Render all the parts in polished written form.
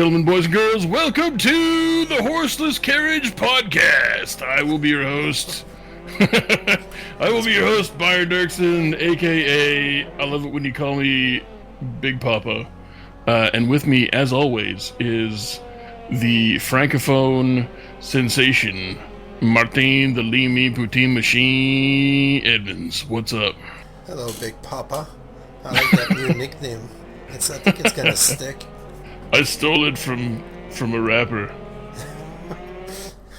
gentlemen, boys and girls, welcome to the Horseless Carriage Podcast. I will be your host. I will be your host, Byron Dirksen, a.k.a. I love it when you call me Big Papa. And with me, as always, is the Francophone sensation, Martin the Limi Poutine Machine Edmonds. What's up? Hello, Big Papa. I like that new nickname. I think it's gonna stick. I stole it from a rapper.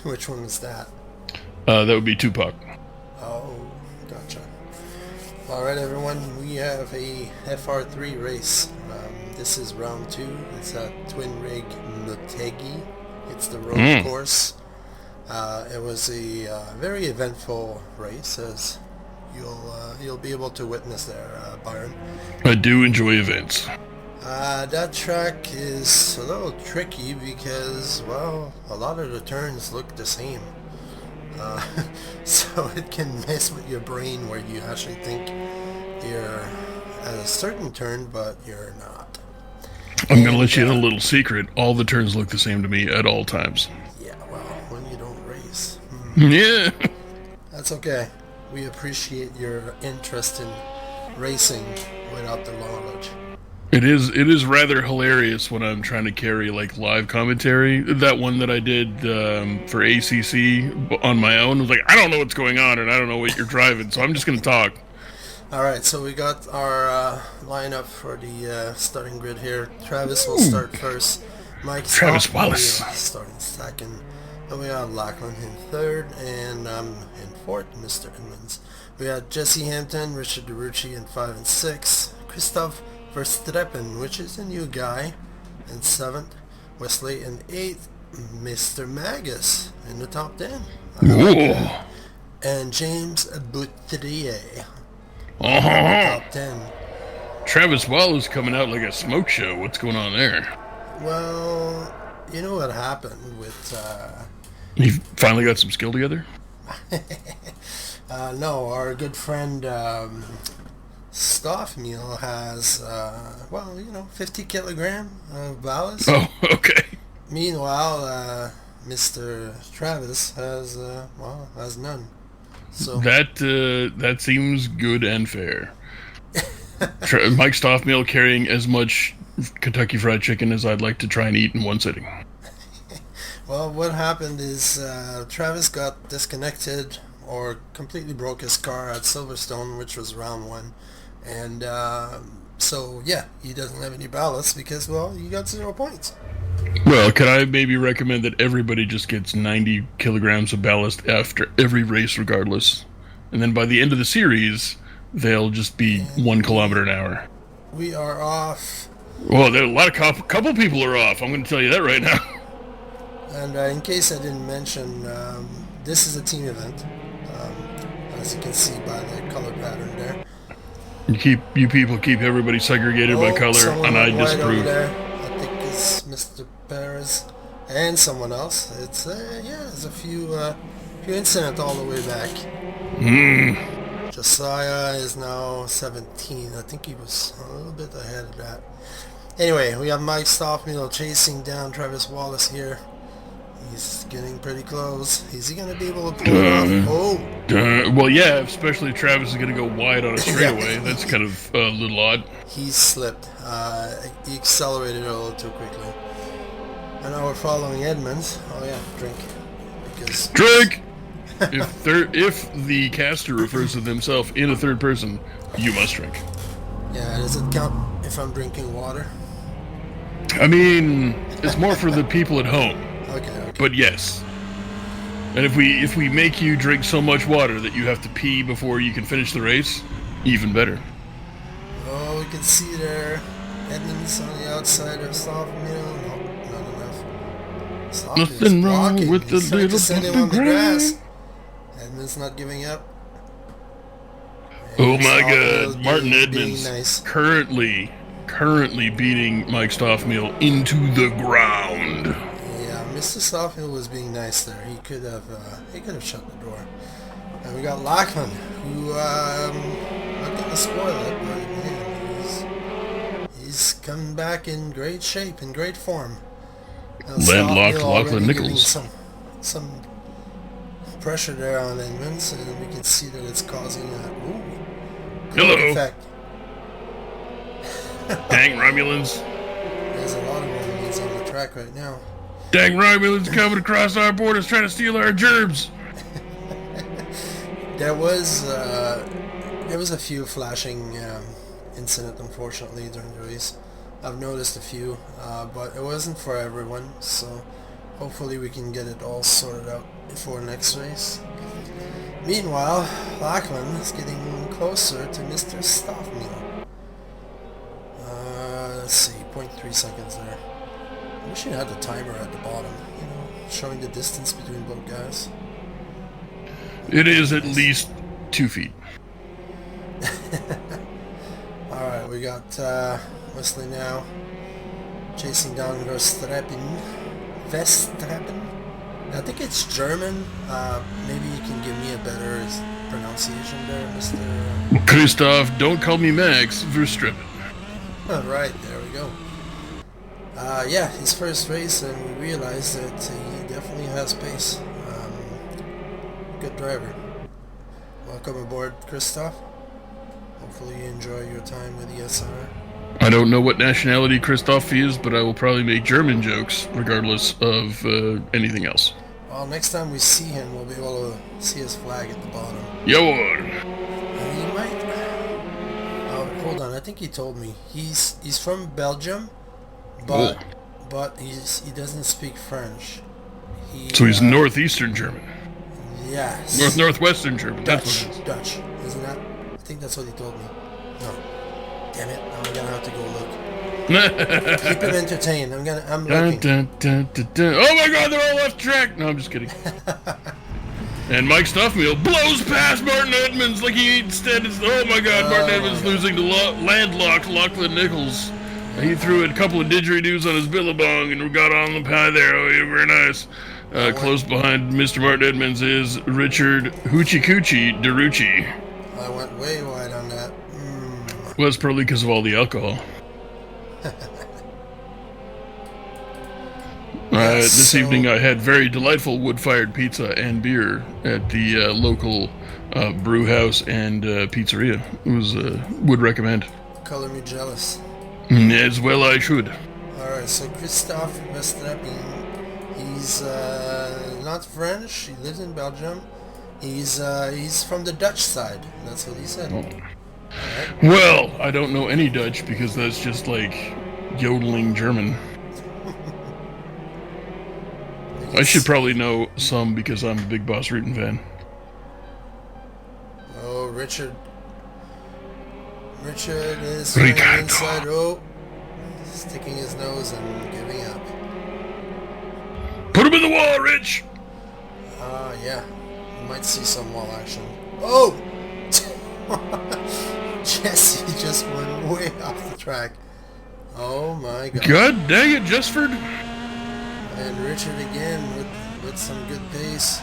Which one was that? That would be Tupac. Oh, gotcha. Alright, everyone, we have a Fr3 race. This is round 2. It's a twin rig Motegi. It's the road course. It was a very eventful race, as you'll be able to witness there, Byron. I do enjoy events. That track is a little tricky because, well, a lot of the turns look the same. So it can mess with your brain where you actually think you're at a certain turn, but you're not. I'm going to let you in a little secret. All the turns look the same to me at all times. Yeah, well, when you don't race. Yeah. That's okay. We appreciate your interest in racing without the knowledge. It is rather hilarious when I'm trying to carry like live commentary. That one that I did for ACC on my own was like, I don't know what's going on and I don't know what you're driving, so I'm just going to talk. All right, so we got our lineup for the starting grid here. Travis will start first. Travis Wallace starting second. And we have Lachlan in third, and in fourth, Mr. Edmonds. We had Jesse Hampton, Richard DeRucci in 5 and 6. Christoph Fr3, which is a new guy, in 7th. Wesley in 8th. Mr. Magus in the top 10. And James Boutrier in the top 10. Travis Wallace coming out like a smoke show. What's going on there? Well, you know what happened with... He finally got some skill together? No, our good friend Stoffmeal has, 50 kilogram of ballast. Oh, okay. Meanwhile, Mr. Travis has none. So that seems good and fair. Mike Stoffmeal carrying as much Kentucky Fried Chicken as I'd like to try and eat in one sitting. Well, what happened is Travis got disconnected or completely broke his car at Silverstone, which was round 1. And so, yeah, he doesn't have any ballast because, well, you got 0 points. Well, could I maybe recommend that everybody just gets 90 kilograms of ballast after every race regardless? And then by the end of the series, they'll just be 1 kilometer an hour. We are off. Well, there are a lot of couple people are off. I'm going to tell you that right now. And in case I didn't mention, this is a team event, as you can see by the color pattern there. You people keep everybody segregated by color, and I disapprove. Over there. I think it's Mr. Perez and someone else. It's there's a few incidents all the way back. Josiah is now 17. I think he was a little bit ahead of that. Anyway, we have Mike Stoffmeal chasing down Travis Wallace here. He's getting pretty close. Is he going to be able to pull it off? Well, yeah, especially if Travis is going to go wide on a straightaway. That's kind of a little odd. He slipped. He accelerated a little too quickly. And now we're following Edmonds. Oh, yeah, drink. Drink! If the caster refers to themselves in a third person, you must drink. Yeah, does it count if I'm drinking water? I mean, it's more for the people at home. Okay. But yes. And if we make you drink so much water that you have to pee before you can finish the race, even better. Oh, we can see there Edmonds on the outside of Stoffmeal. No, not enough. Nothing wrong blocking. with the little send him on the grass. Edmonds not giving up. Oh my God, Martin being Edmonds nice. currently beating Mike Stoffmeal into the ground. Yeah, Mr. Stoffmeal was being nice there. He could have shut the door. And we got Lachlan, who not gonna spoil it, but man, he's coming back in great shape, in great form. Landlocked Lachlan Nichols. Some pressure there on Edmonds, and we can see that it's causing a Hello. effect. Dang Romulans. There's a lot of Romulans on the track right now. Dang Romulans coming across our borders trying to steal our gerbs. There was a few flashing incident, unfortunately, during the race. I've noticed a few, but it wasn't for everyone, so hopefully we can get it all sorted out before next race. Meanwhile, Lachlan is getting closer to Mr. Stoffmeal. Let's see, 0.3 seconds there. I wish you had the timer at the bottom, showing the distance between both guys. It is at least 2 feet. Alright, we got Wesley now chasing down Verstappen. I think it's German. Maybe you can give me a better pronunciation there, Mr. Christoph, don't call me Max Verstappen. Alright, there we go. Yeah, his first race, and we realized that he definitely has pace. Good driver. Welcome aboard, Christoph. Hopefully you enjoy your time with the SR. I don't know what nationality Christoph is, but I will probably make German jokes regardless of anything else. Well, next time we see him, we'll be able to see his flag at the bottom. Yowar! And he might... hold on, I think he told me. He's from Belgium, but he doesn't speak French. So he's northeastern German. Yes. Northwestern German. Dutch, isn't that? I think that's what he told me. No. Damn it! Now I'm gonna have to go look. Keep him entertained. I'm looking. Oh my God! They're all left track. No, I'm just kidding. And Mike Stuffmeal blows past Martin Edmonds like he instead is. Oh my God! Martin Edmonds losing to landlocked Lachlan Nichols. He threw a couple of didgeridoos on his billabong and got on the pie there. Oh, yeah, very nice. Close behind Mr. Martin Edmonds is Richard Hoochie Coochie DeRucci. I went way wide on that. Well, it's probably because of all the alcohol. This evening I had very delightful wood-fired pizza and beer at the local brew house and pizzeria. It was would recommend. Color me jealous. As well I should. Alright, so Christoph Verstappen. He's not French. He lives in Belgium. He's from the Dutch side. That's what he said. Oh. Right. Well, I don't know any Dutch because that's just like yodeling German. I should probably know some because I'm a big Boss Rutan fan. Oh, Richard is on the inside. Oh, sticking his nose and giving up. Put him in the wall, Rich! Yeah. You might see some wall action. Oh! Jesse just went way off the track. Oh my God. God dang it, Justford! And Richard again with some good pace.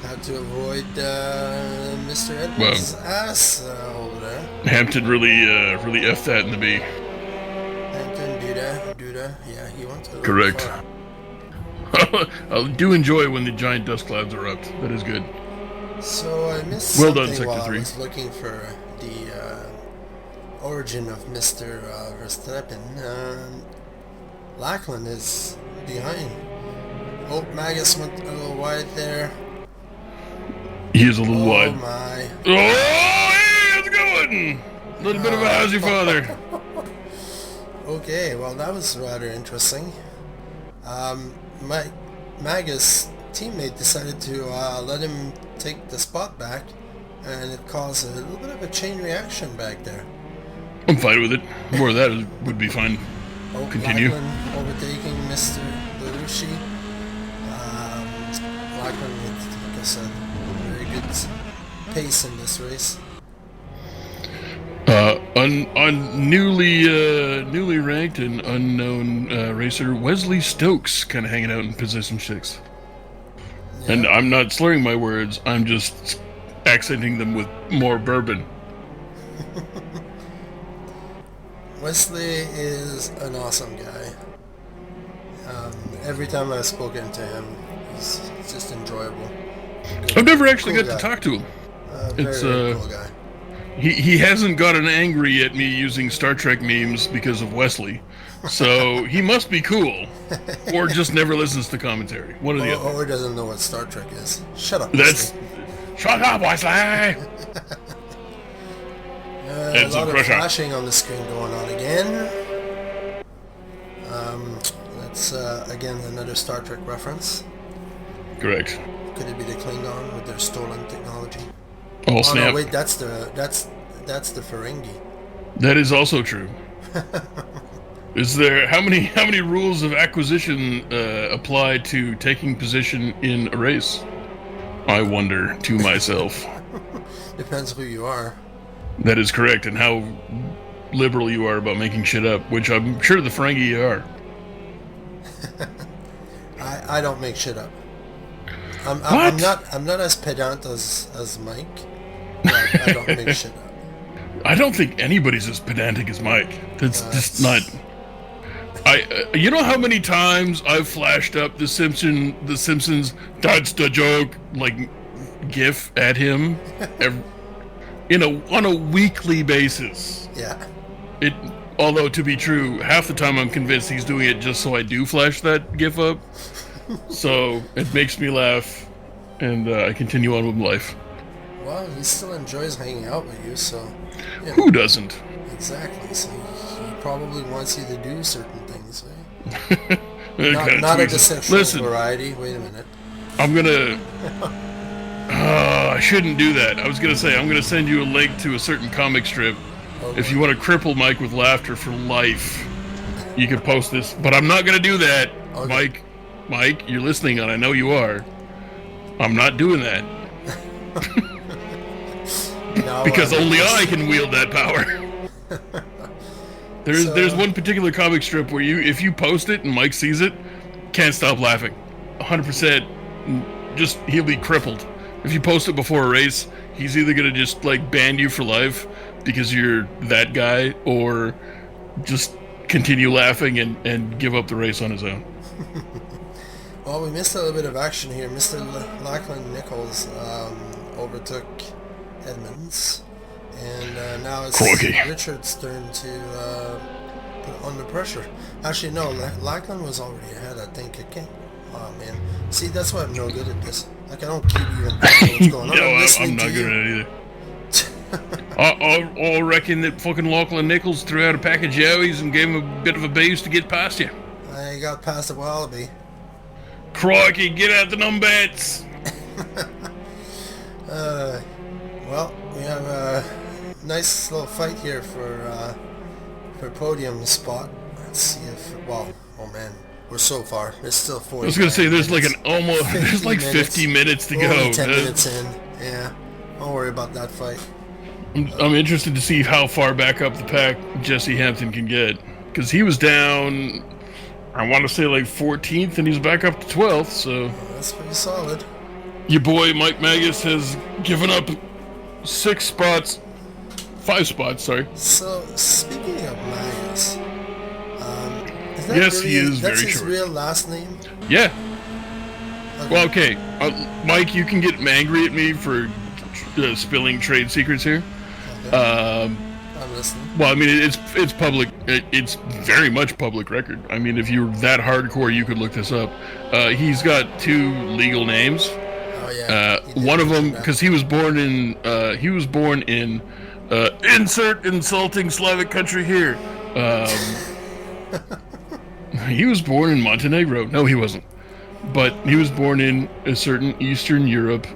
Had to avoid Mr. Edmonds' ass over there. Hampton really effed that in the B. Hampton, Duda. Yeah, he went to the correct. I do enjoy when the giant dust clouds erupt. That is good. So I missed well something done, Sector while 3. I was looking for the origin of Mr. Verstappen. Lachlan is behind. Oh, Magus went a little wide there. He is a little wide. Oh my. Oh, hey, how's it going? A little bit of a how's your father? Okay, well that was rather interesting. My Magus teammate decided to let him take the spot back, and it caused a little bit of a chain reaction back there. I'm fine with it. More of that would be fine. Oh, continue. Lachlan overtaking Mr. Belushi. Lachlan with, like I said, very good pace in this race. On newly ranked and unknown racer Wesley Stokes kind of hanging out in position 6. Yeah. And I'm not slurring my words, I'm just accenting them with more bourbon. Wesley is an awesome guy. every time I've spoken to him, he's just enjoyable. I've never actually Cool got guy. to talk to him. It's Very cool guy. he hasn't gotten angry at me using Star Trek memes because of Wesley, so he must be cool, or just never listens to commentary. One or the other. Or doesn't know what Star Trek is. Shut up. That's shut up, Wesley. A It's lot a of pressure. flashing on the screen going on again. That's again another Star Trek reference. Correct. Could it be the Klingon with their stolen technology? Oh Oh snap! no, wait, that's the Ferengi. That is also true. Is there how many rules of acquisition apply to taking position in a race? I wonder to myself. Depends who you are. That is correct, and how liberal you are about making shit up, which I'm sure the Ferengi are. I don't make shit up. I'm What? not as pedant as Mike, but I don't make shit up. I don't think anybody's as pedantic as Mike. That's just not. You know how many times I've flashed up the Simpsons "That's the joke" like GIF at him, on a weekly basis. Yeah. Although to be true, half the time I'm convinced he's doing it just so I do flash that GIF up. So it makes me laugh, and I continue on with life. Well, he still enjoys hanging out with you, so. Yeah, Who doesn't? exactly. So he probably wants you to do certain things. That Not, kinda not of tweaks the it. sexual Listen, variety. Wait a minute. I'm gonna. I shouldn't do that. I was gonna say I'm gonna send you a link to a certain comic strip. Okay. If you want to cripple Mike with laughter for life, you can post this. But I'm not gonna do that, Okay. Mike, you're listening, and I know you are. I'm not doing that Now, because only I can wield that power. There's one particular comic strip where if you post it and Mike sees it, can't stop laughing. 100%. Just he'll be crippled. If you post it before a race, he's either gonna just like ban you for life because you're that guy, or just continue laughing and give up the race on his own. Well, we missed a little bit of action here. Mr. Lachlan Nichols overtook Edmonds, and now it's Crikey. Richard's turn to put under pressure. Actually, no, Lachlan was already ahead, I think. Again. Oh man, see, that's why I'm no good at this. Like, I don't keep even what's going on. No, I'm listening not to good you. at it either. I reckon that fucking Lachlan Nichols threw out a pack of Joey's and gave him a bit of a boost to get past you. I got past the Wallaby. Crikey, get out the numbats! Well, we have a nice little fight here for podium spot. Let's see if, well, oh man, we're so far. There's still 40. I was gonna say there's like there's like 50 50 minutes to We're go. only 10 minutes in. Yeah, don't worry about that fight. I'm interested to see how far back up the pack Jesse Hampton can get, because he was down, I want to say like 14th, and he's back up to 12th. So That's pretty solid. your boy Mike Magus has given up 5 spots. Sorry. So, speaking of Magus, is that Yes, really, he is that's very his short. real last name? Yeah. Okay. Well, okay. Mike, you can get angry at me for spilling trade secrets here. I'm listening. Well, I mean, it's public. It's very much public record. I mean, if you're that hardcore, you could look this up. He's got 2 legal names. Oh yeah. He did One of them, mention that. because he was born in insert insulting Slavic country here. He was born in Montenegro. No, he wasn't. But he was born in a certain Eastern Europe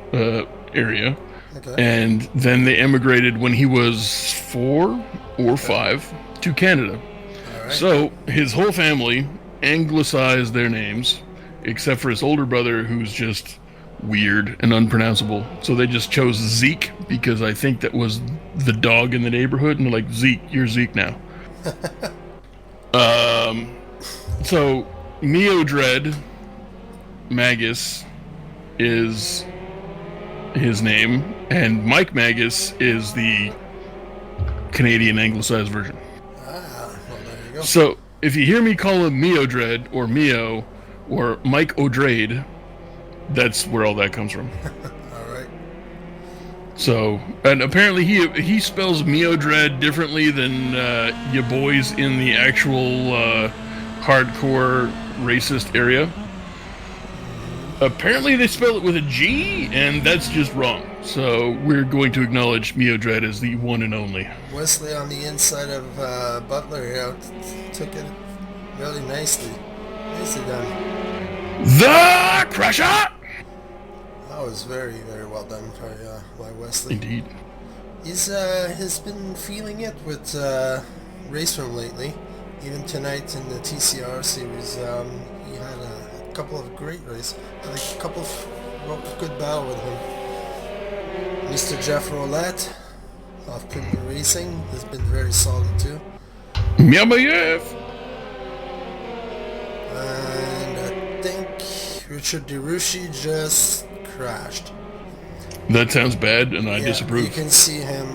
area. Okay. And then they emigrated when he was 4 or 5 to Canada. All right. So his whole family anglicized their names, except for his older brother, who's just weird and unpronounceable. So they just chose Zeke, because I think that was the dog in the neighborhood, and they're like, Zeke, you're Zeke now. So Neodred Magus is his name, and Mike Magus is the Canadian anglicized version. Well, there you go. So if you hear me call him Meodred or Mio, or Mike O'Drade. That's where all that comes from. All right. So, and apparently he spells Meodred differently than you boys in the actual hardcore racist area. Apparently they spell it with a G, and that's just wrong. So we're going to acknowledge Meodred as the one and only. Wesley on the inside of Butler here took it really nicely. Nicely done. The Crusher! That was very, very well done by Wesley. Indeed. He's been feeling it with Raceroom lately. Even tonight in the TCR series, he had a couple of great races. Like a couple of good battle with him. Mr. Jeff Roulette of Premier Racing has been very solid too. Myamayev! And I think Richard DeRushi just crashed. That sounds bad, and I You disapprove. can see him,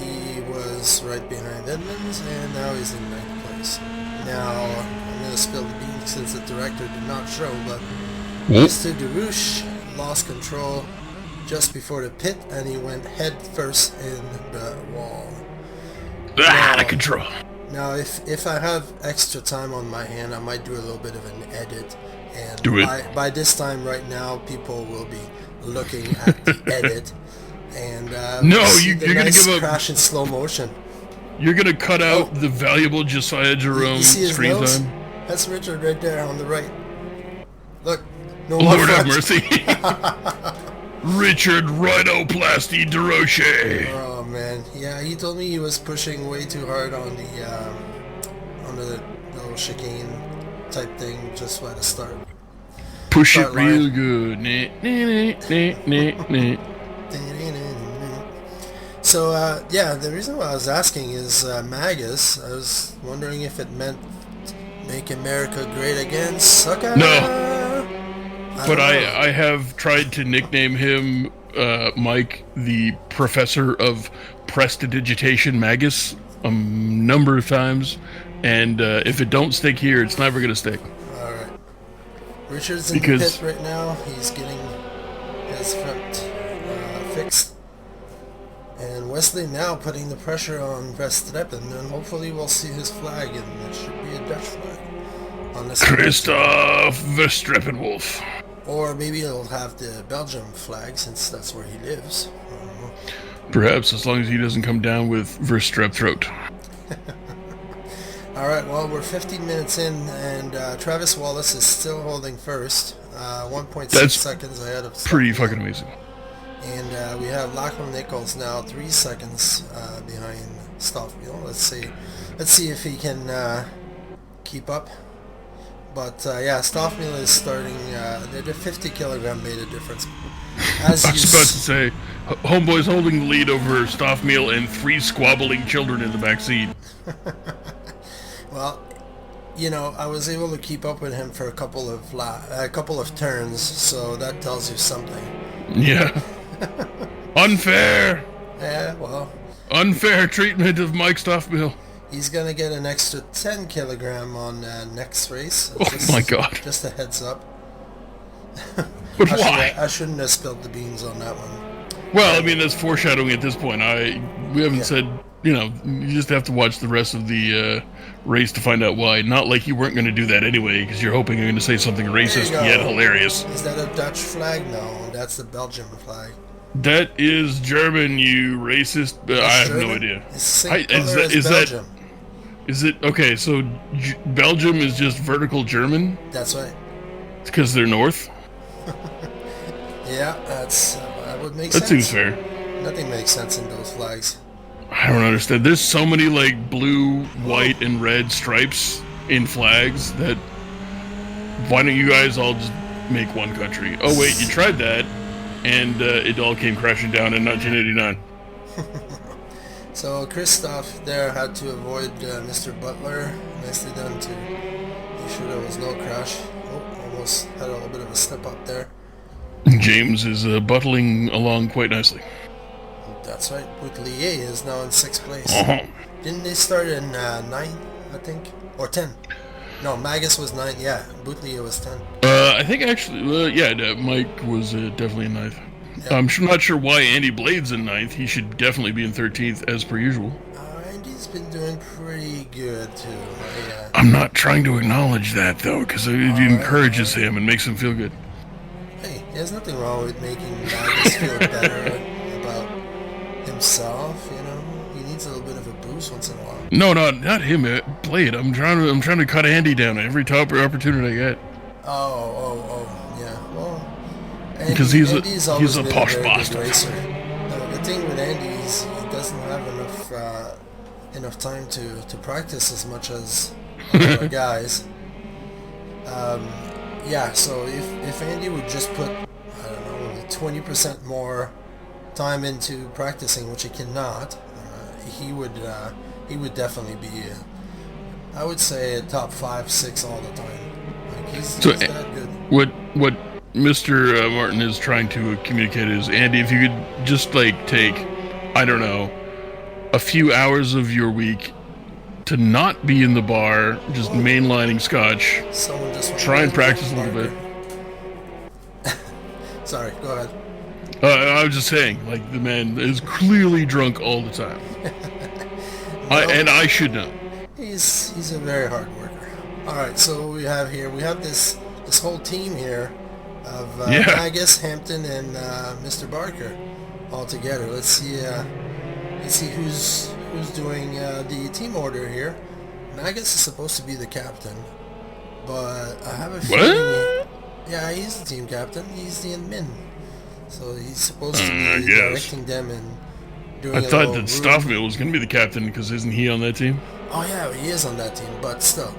he was right behind Edmonds, and now he's in 9th place. Now, I'm going to spill the beans since the director did not show, but Mr. DeRush lost control just before the pit, and he went head first in the wall. Out of control. Now, if I have extra time on my hand, I might do a little bit of an edit. And Do it. By this time right now, people will be looking at the edit. And No, see you're the gonna nice give a- crash in slow motion. You're gonna cut out the valuable Josiah Jerome You see his screen nose? time? That's Richard right there on the right. Look, no more Lord have front. mercy. Richard Rhinoplasty DeRoche. Oh man, yeah, he told me he was pushing way too hard on the little chicane type thing just by the start. Push it Start line. real good. Nah, nah, nah, nah, nah. So, yeah, the reason why I was asking is Magus. I was wondering if it meant make America great again. Sucker! No. But don't know. I have tried to nickname him Mike, the professor of prestidigitation magus, a number of times. And if it don't stick here, it's never going to stick. Alright. Richard's in Because- the pit right now. He's getting his front fixed. And Wesley now putting the pressure on Verstappen, and hopefully we'll see his flag, and it should be a Dutch flag on this. Christoph Verstrappenwolf. Or maybe he'll have the Belgium flag, since that's where he lives. I don't know. Perhaps, as long as he doesn't come down with Verstrap throat. Alright, well, we're 15 minutes in, and Travis Wallace is still holding first. 1.6 That's seconds ahead of Pretty Stockdale. fucking amazing. And we have Lachlan Nichols now 3 seconds behind Stoffel. Let's see if he can keep up. But yeah, Stoffel is starting. The 50 kilogram made a difference. As I you was about to say, Homeboy's holding the lead over Stoffmeal and 3 squabbling children in the back seat. well, you know, I was able to keep up with him for a couple of turns, so that tells you something. Yeah. Unfair. Yeah, well, Unfair treatment of Mike Stoffmeal. he's gonna get an extra 10 kilogram on next race. Oh my God. Just a heads up. But why? I shouldn't have spilled the beans on that one. Well, I mean, that's foreshadowing at this point. We haven't said, you know, you just have to watch the rest of the race to find out why. Not like you weren't going to do that anyway, because you're hoping you're going to say something racist go. yet hilarious. Is that a Dutch flag? No, that's the Belgian flag. That is German, you racist. I have German? no idea. It's the I- same color as is that- Belgium. Is it okay? So Belgium is just vertical German That's right. because they're north. Yeah, that would make That sense. seems fair. Nothing makes sense in those flags. I don't understand. There's so many like blue, white, and red stripes in flags that. Why don't you guys all just make one country? Oh wait, you tried that, and it all came crashing down in 1989. So Christoph there had to avoid Mr. Butler. Nicely done to make sure there was no crash. Oh, almost had a little bit of a slip up there. James is buttling along quite nicely. That's right. Boutelier is now in 6th place. Uh-huh. Didn't they start in 9, I think? Or 10? No, Magus was 9. Yeah, Boutelier was 10. I think actually, Mike was definitely in ninth. Yeah. Not sure why Andy Blade's in ninth. He should definitely be in 13th as per usual. Andy's been doing pretty good too. I'm not trying to acknowledge that though, because it encourages him and makes him feel good. Hey, there's nothing wrong with making Magus feel better about himself. You know, he needs a little bit of a boost once in a while. No, not him, Blade. I'm trying to cut Andy down every top opportunity I get. Yeah. Well, Because he's a posh very bastard. good racer. The thing with Andy is he doesn't have enough time to practice as much as other guys. So if Andy would just put, I don't know, 20% more time into practicing, which he cannot, he would definitely be, I would say, a top 5, 6 all the time. Like he's that good. What Mr. Martin is trying to communicate is, Andy, if you could just take, I don't know, a few hours of your week to not be in the bar, just mainlining scotch. Someone just try and practice a little bit. Sorry, go ahead. I was just saying, the man is clearly drunk all the time. I should know. He's a very hard worker. All right, so we have this whole team here of Magus, Hampton, and Mr. Barker all together. Let's see who's doing the team order here. Magus is supposed to be the captain, but I have a feeling. Yeah, he's the team captain. He's the admin, so he's supposed to be directing them and doing. I thought that Stoffmill was going to be the captain because isn't he on that team? Oh yeah, he is on that team, but still,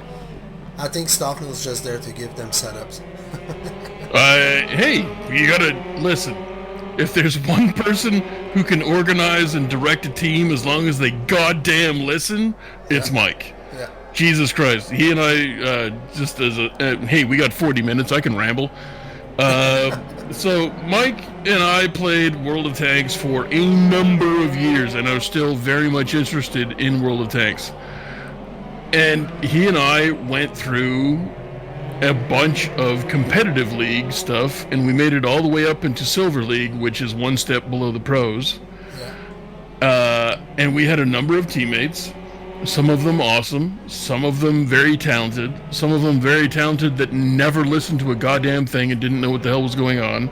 I think Stoffmill's just there to give them setups. Hey, you gotta listen. If there's one person who can organize and direct a team as long as they goddamn listen, it's Mike. Yeah. Jesus Christ. He and I, just as hey, we got 40 minutes, I can ramble. So Mike and I played World of Tanks for a number of years and are still very much interested in World of Tanks. And he and I went through a bunch of competitive league stuff, and we made it all the way up into Silver League, which is one step below the pros. Yeah. And we had a number of teammates, some of them awesome, some of them very talented, some of them very talented that never listened to a goddamn thing and didn't know what the hell was going on.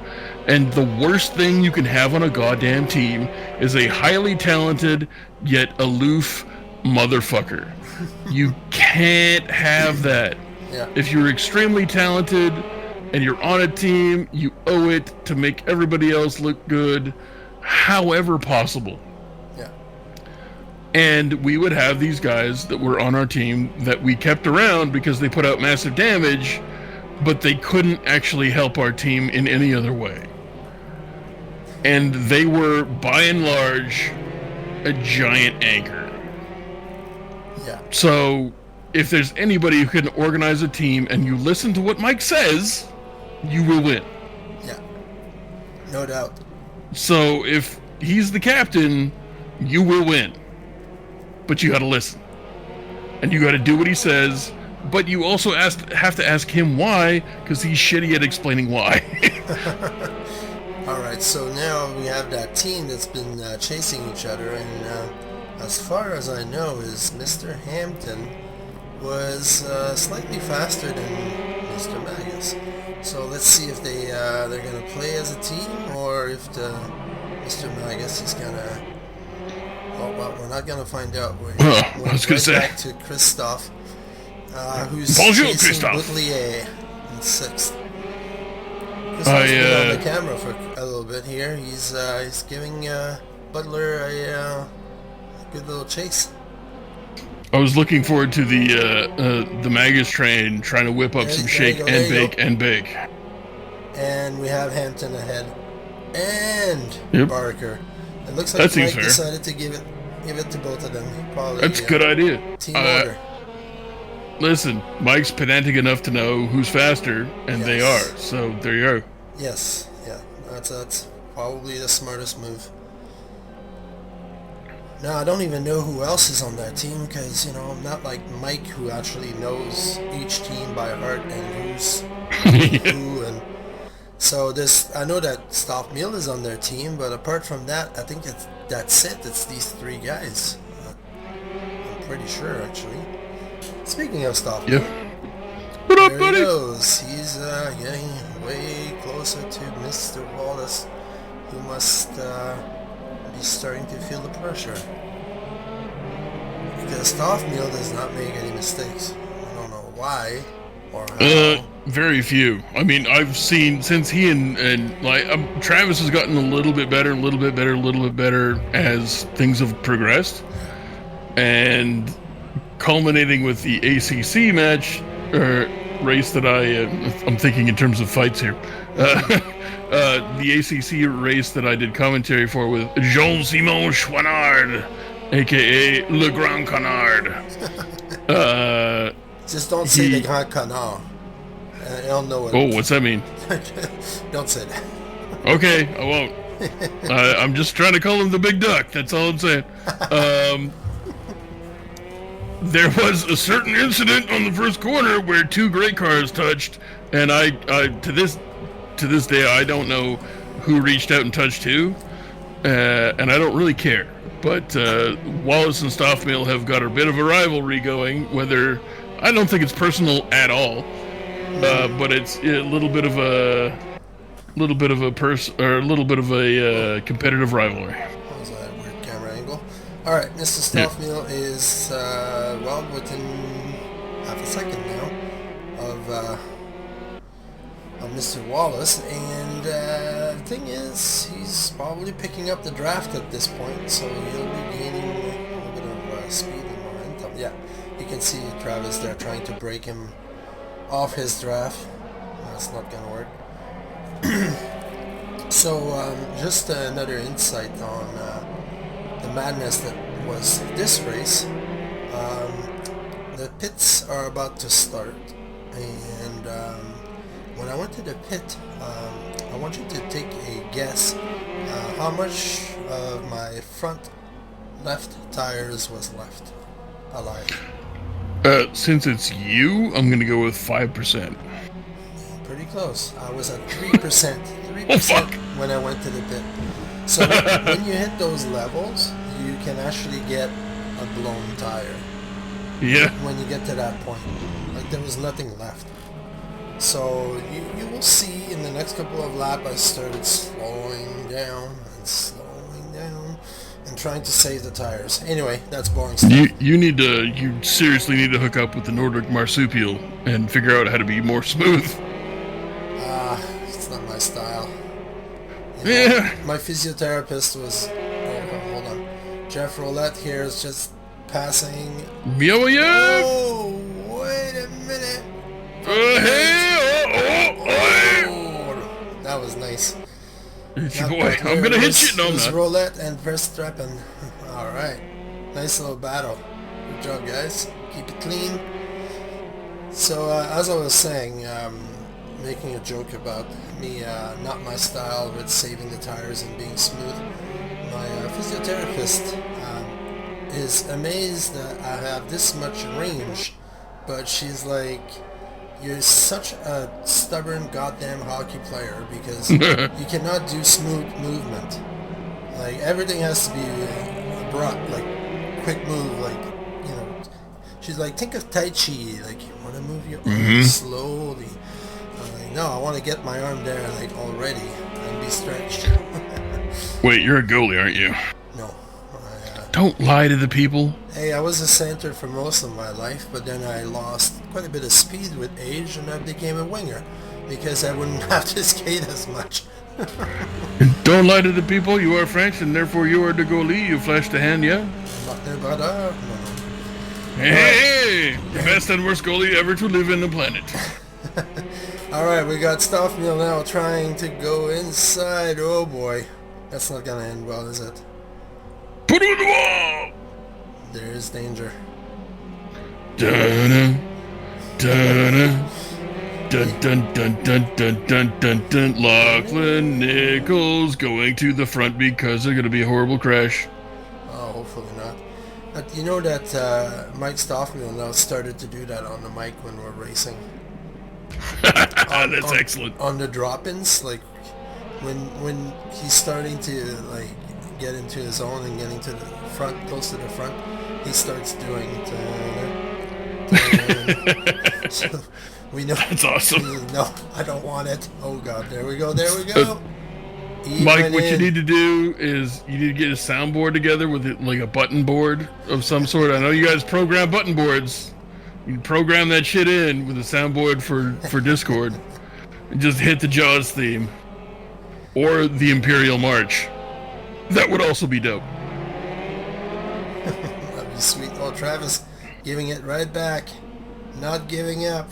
And the worst thing you can have on a goddamn team is a highly talented yet aloof motherfucker. You can't have that. Yeah. If you're extremely talented and you're on a team, you owe it to make everybody else look good, however possible. Yeah. And we would have these guys that were on our team that we kept around because they put out massive damage, but they couldn't actually help our team in any other way. And they were, by and large, a giant anchor. Yeah. So if there's anybody who can organize a team and you listen to what Mike says, you will win. Yeah. No doubt. So if he's the captain, you will win. But you gotta listen. And you gotta do what he says, but you also have to ask him why, because he's shitty at explaining why. Alright, so now we have that team that's been chasing each other, and as far as I know is Mr. Hampton was slightly faster than Mr. Magus. So let's see if they're gonna play as a team, or if Mr. Magus is gonna. Well, we're not gonna find out. I was gonna say. Back to Christoph, who's Bonjour, chasing Christoph. Butlier in 6th. Christoph's been on the camera for a little bit here. He's giving Butler a good little chase. I was looking forward to the Magus train trying to whip up some shake and bake. And we have Hampton ahead. And Barker. It looks like Mike decided to give it to both of them. Probably, that's a good idea. Team order. Listen, Mike's pedantic enough to know who's faster, and they are. So there you go. Yes, yeah. That's probably the smartest move. Now, I don't even know who else is on that team because, I'm not like Mike, who actually knows each team by heart and who's Ooh, and so this, I know that Stoffmeal is on their team, but apart from that, I think that's it. It's these three guys. I'm pretty sure, actually. Speaking of Stoffmeal, Yeah. What up, there he buddy? goes. He's getting way closer to Mr. Wallace, who must be starting to feel the pressure. Because Stoffmeal does not make any mistakes. I don't know why or how. Very few. I mean, I've seen since he and like Travis has gotten a little bit better, a little bit better, a little bit better as things have progressed, and culminating with the ACC match or race that I'm thinking in terms of fights here. The ACC race that I did commentary for with Jean-Simon Chouinard, aka Le Grand Canard. Just don't say the Grand Canard. I don't know what. Oh, what's that mean? Don't say that. Okay, I won't. I'm just trying to call him the Big Duck. That's all I'm saying. There was a certain incident on the first corner where two great cars touched, and I to this day I don't know who reached out and touched who, and I don't really care. But Wallace and Stoffmeal have got a bit of a rivalry going. Whether I don't think it's personal at all, but it's a little bit of a competitive rivalry. That was a weird camera angle. Alright, Mr. Stoffmeal is, well, within half a second now of Mr. Wallace, and the thing is, he's probably picking up the draft at this point, so he'll be gaining a little bit of speed and momentum. Yeah, you can see Travis there trying to break him off his draft. That's not gonna work. So, just another insight on the madness that was this race. The pits are about to start, and when I went to the pit, I want you to take a guess how much of my front left tires was left alive. Since it's you, I'm gonna go with 5%. Pretty close. I was at 3%. 3% Oh, fuck. when I went to the pit. So when you hit those levels, you can actually get a blown tire. Yeah. When you get to that point, like there was nothing left. So you will see in the next couple of laps, I started slowing down and trying to save the tires. Anyway, that's boring stuff. You seriously need to hook up with the Nordic marsupial and figure out how to be more smooth. It's not my style. Yeah. My physiotherapist was. Hold on. Jeff Roulette here is just passing. Yeah. Oh, wait a minute. That was nice. Boy, I'm gonna hit you. No, I'm not. Roulette and Verstappen. All right, nice little battle. Good job, guys. Keep it clean. So, as I was saying, making a joke about me, not my style, with saving the tires and being smooth. My physiotherapist is amazed that I have this much range, but she's like, you're such a stubborn goddamn hockey player because you cannot do smooth movement. Like, everything has to be abrupt, like, quick move, like, you know. She's like, think of Tai Chi, like, you want to move your arm slowly. I'm like, no, I want to get my arm there, like, already and be stretched. Wait, you're a goalie, aren't you? No. Don't lie to the people. Hey, I was a center for most of my life, but then I lost quite a bit of speed with age, and I became a winger because I wouldn't have to skate as much. Don't lie to the people. You are French, and therefore you are the goalie. You flashed the hand, yeah? No. Hey, the best and worst goalie ever to live in the planet. Alright, we got Stoffmeal now trying to go inside. Oh boy. That's not gonna end well, is it? Put it on the wall! There is danger. Dun dun dun dun dun dun dun dun dun dun. Lachlan Nichols going to the front because there's gonna be a horrible crash. Oh, hopefully not. But you know that Mike Stoffmeal now started to do that on the mic when we're racing. That's excellent. On the drop-ins, like when he's starting to like get into his own and getting to the front, close to the front, he starts doing. So we know. That's awesome. No, I don't want it. Oh God, there we go. There we go. Mike, what you need to do is you need to get a soundboard together with it, like a button board of some sort. I know you guys program button boards. You can program that shit in with a soundboard for Discord. And just hit the Jaws theme. Or the Imperial March. That would also be dope. That'd be sweet. Oh, Travis, giving it right back. Not giving up.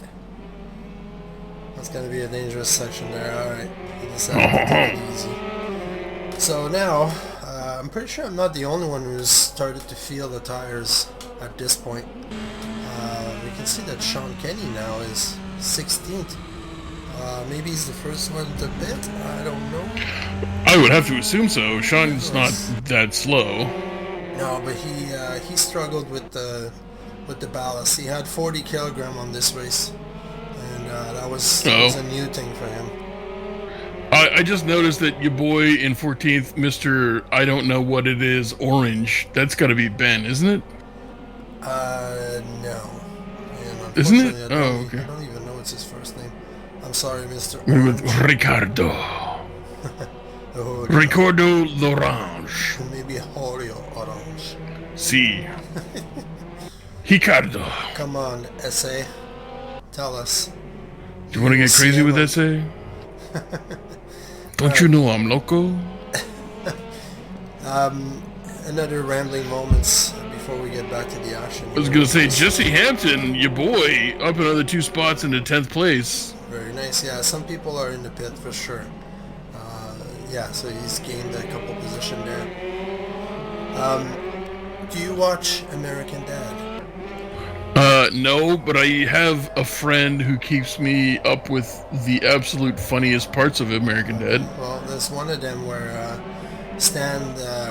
That's going to be a dangerous section there. Alright. He decided to take it easy. So now, I'm pretty sure I'm not the only one who's started to feel the tires at this point. We can see that Sean Kenny now is 16th. Maybe he's the first one to pit. I don't know. I would have to assume so. Sean's not that slow. No, but he struggled with the ballast. He had 40 kilogram on this race, and that was a new thing for him. I just noticed that your boy in 14th, Mr. I don't know what it is, orange. That's got to be Ben, isn't it? No. And isn't it? Okay. I don't even know what's his first name. I'm sorry, Mr. With Ricardo. Oh, Ricardo L'Orange. Maybe Oreo Orange. Si. Ricardo. Come on, SA. Tell us. Do you want to get crazy with SA? Don't you know I'm loco? Another rambling moments before we get back to the action. I was going to say, Jesse Hampton, your boy, up another 2 spots into 10th place. Very nice. Yeah, some people are in the pit for sure. Yeah, so he's gained a couple position there. Do you watch American Dad? No, but I have a friend who keeps me up with the absolute funniest parts of American Dad. Well, there's one of them where Stan,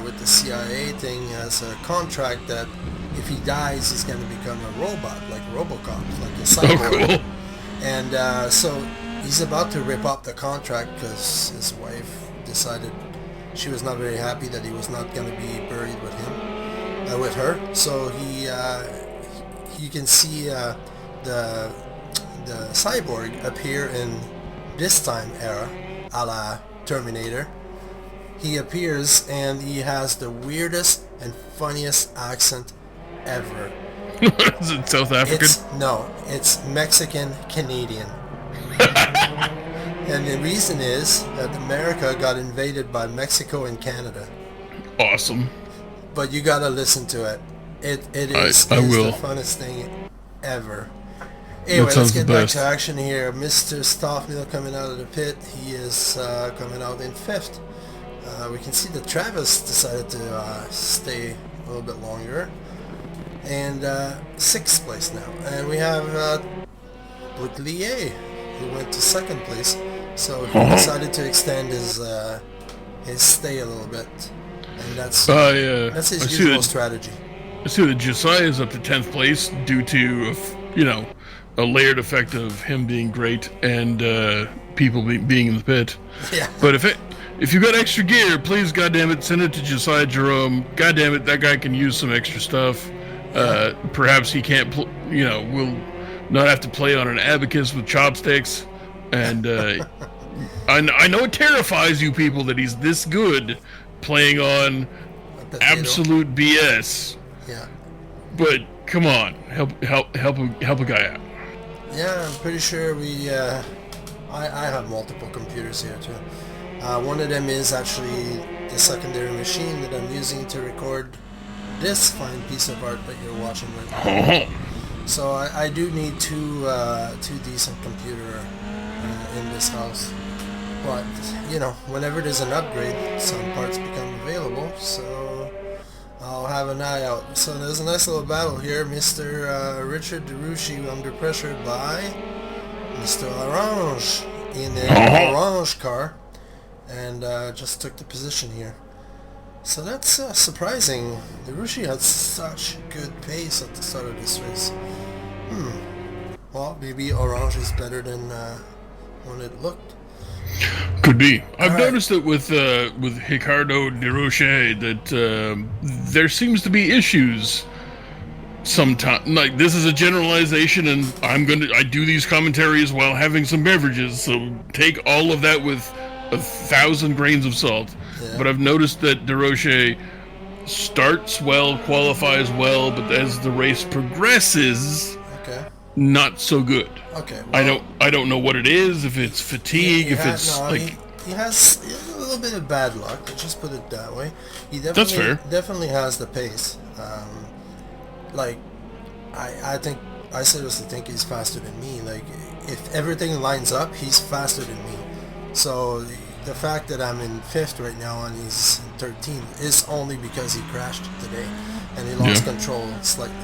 with the CIA thing, has a contract that if he dies, he's going to become a robot, like Robocop, like a cyborg. Oh, cool. And so he's about to rip up the contract because his wife decided she was not very happy that he was not going to be buried with him, with her. So you can see the cyborg appear in this time era, a la Terminator. He appears and he has the weirdest and funniest accent ever. Is it South African? It's Mexican Canadian. And the reason is that America got invaded by Mexico and Canada. Awesome. But you gotta listen to it. It is I will. The funnest thing ever. Anyway, let's get back to action here. Mr. Stoffmill coming out of the pit. He is coming out in 5th. We can see that Travis decided to stay a little bit longer. And 6th place now. And we have Bouclier, who went to 2nd place. So he decided to extend his stay a little bit. And that's his usual strategy. I see that Josiah is up to 10th place due to, a layered effect of him being great and people being in the pit. Yeah. But if you got extra gear, please, goddammit, send it to Josiah Jerome. Goddammit, that guy can use some extra stuff. Perhaps he can't, will not have to play on an abacus with chopsticks. And I know it terrifies you people that he's this good playing on absolute BS. Yeah. But come on, help a guy out. Yeah, I'm pretty sure I have multiple computers here too. One of them is actually the secondary machine that I'm using to record this fine piece of art that you're watching right now. So I do need two decent computer in this house. But, whenever there's an upgrade, some parts become available, so I'll have an eye out. So there's a nice little battle here. Mr. Richard DeRucci under pressure by Mr. Orange in an orange car, and just took the position here. So that's surprising. DeRucci had such good pace at the start of this race. Well, maybe Orange is better than when it looked. Could be. I've right. noticed that with Ricardo de Roche that there seems to be issues sometimes. Like, this is a generalization, and I do these commentaries while having some beverages, so take all of that with 1,000 grains of salt. Yeah. But I've noticed that de Roche starts well, qualifies well, but as the race progresses, not so good. Okay. Well, I don't know what it is. If it's fatigue, he has a little bit of bad luck. Let's just put it that way. He definitely, that's fair. Definitely has the pace. I seriously think he's faster than me. Like, if everything lines up, he's faster than me. So the fact that I'm in 5th right now and he's in 13th is only because he crashed today and he lost control slightly.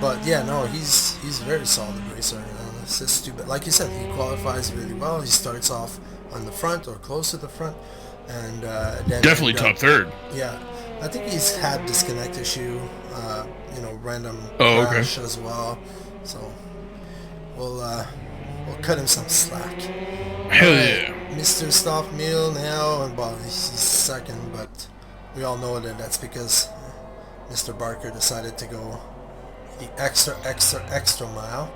But yeah, no, he's a very solid racer. It's just stupid. Like you said, he qualifies really well. He starts off on the front or close to the front, and then definitely top third. Yeah, I think he's had disconnect issue, random crash as well. So we'll cut him some slack. Hell yeah. Mr. Stoffmeal now, and well, he's second, but we all know that that's because Mr. Barker decided to go the extra mile.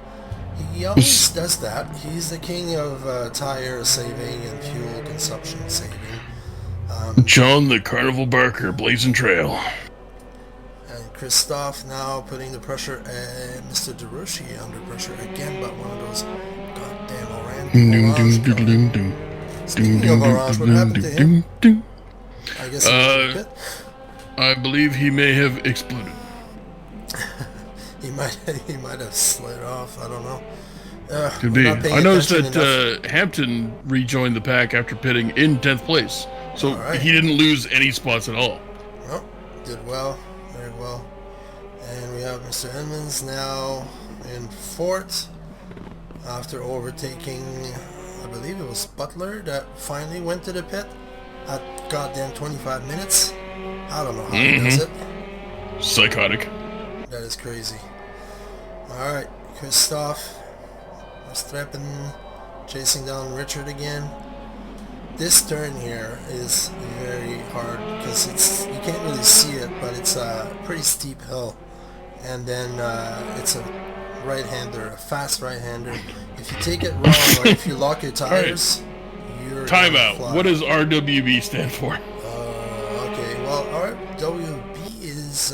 He always does that. He's the king of tire saving and fuel consumption saving. John the Carnival Barker, blazing trail. And Christophe now putting the pressure, and Mr. DeRoche under pressure again, but one of those goddamn orange. Speaking of orange, what happened to him? I guess he was a bit. I believe he may have exploded. He might have slid off. I don't know. Could be. I noticed that Hampton rejoined the pack after pitting in 10th place, so he didn't lose any spots at all. Well, did well, very well. And we have Mr. Edmonds now in 4th after overtaking, I believe it was Butler that finally went to the pit at goddamn 25 minutes. I don't know how he does it. Psychotic. That is crazy. Alright, Christophe Verstappen chasing down Richard again. This turn here is very hard because you can't really see it, but it's a pretty steep hill. And then it's a right-hander, a fast right-hander. If you take it wrong or if you lock your tires, you're timeout. What does RWB stand for? Okay, well, RWB is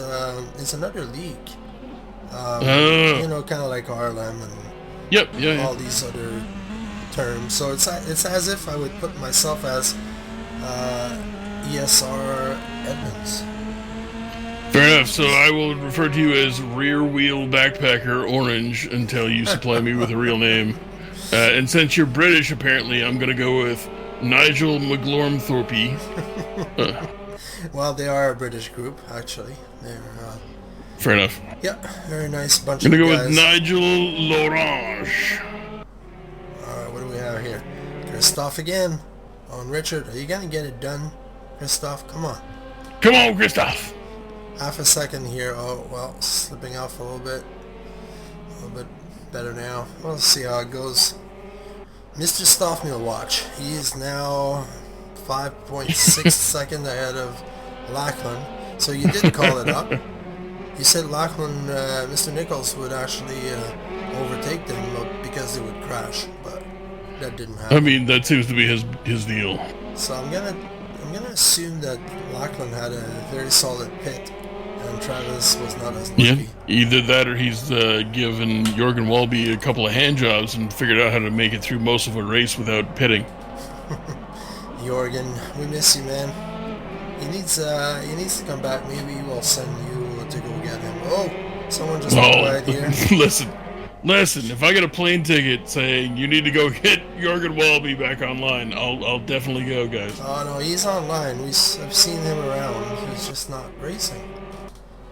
another league. Kind of like RLM and all these other terms. So it's as if I would put myself as ESR Edmonds. Fair enough. So I will refer to you as Rear Wheel Backpacker Orange until you supply me with a real name. And since you're British, apparently, I'm going to go with Nigel McLormthorpe. Well, they are a British group, actually. They're fair enough. Yeah, very nice bunch of guys. I'm going to go with Nigel Lorange. Alright, what do we have here? Christophe again on Richard. Are you going to get it done, Christophe? Come on. Come on, Christophe. Half a second here. Oh, well, slipping off a little bit better now. We'll see how it goes. Mr. Stoffmeal watch. He is now 5.6 seconds ahead of Lachlan. So you did call it up. You said Lachlan, Mr. Nichols would actually overtake them because they would crash, but that didn't happen. I mean, that seems to be his deal. So I'm gonna assume that Lachlan had a very solid pit, and Travis was not as lucky. Yeah, either that or he's given Jorgen Walby a couple of hand jobs and figured out how to make it through most of a race without pitting. Jorgen, we miss you, man. He needs to come back. Maybe we'll send you to go get him. Oh, someone just right here. Listen, if I get a plane ticket saying you need to go get Jorgen Walby back online, I'll definitely go, guys. Oh no, he's online. I've seen him around. He's just not racing.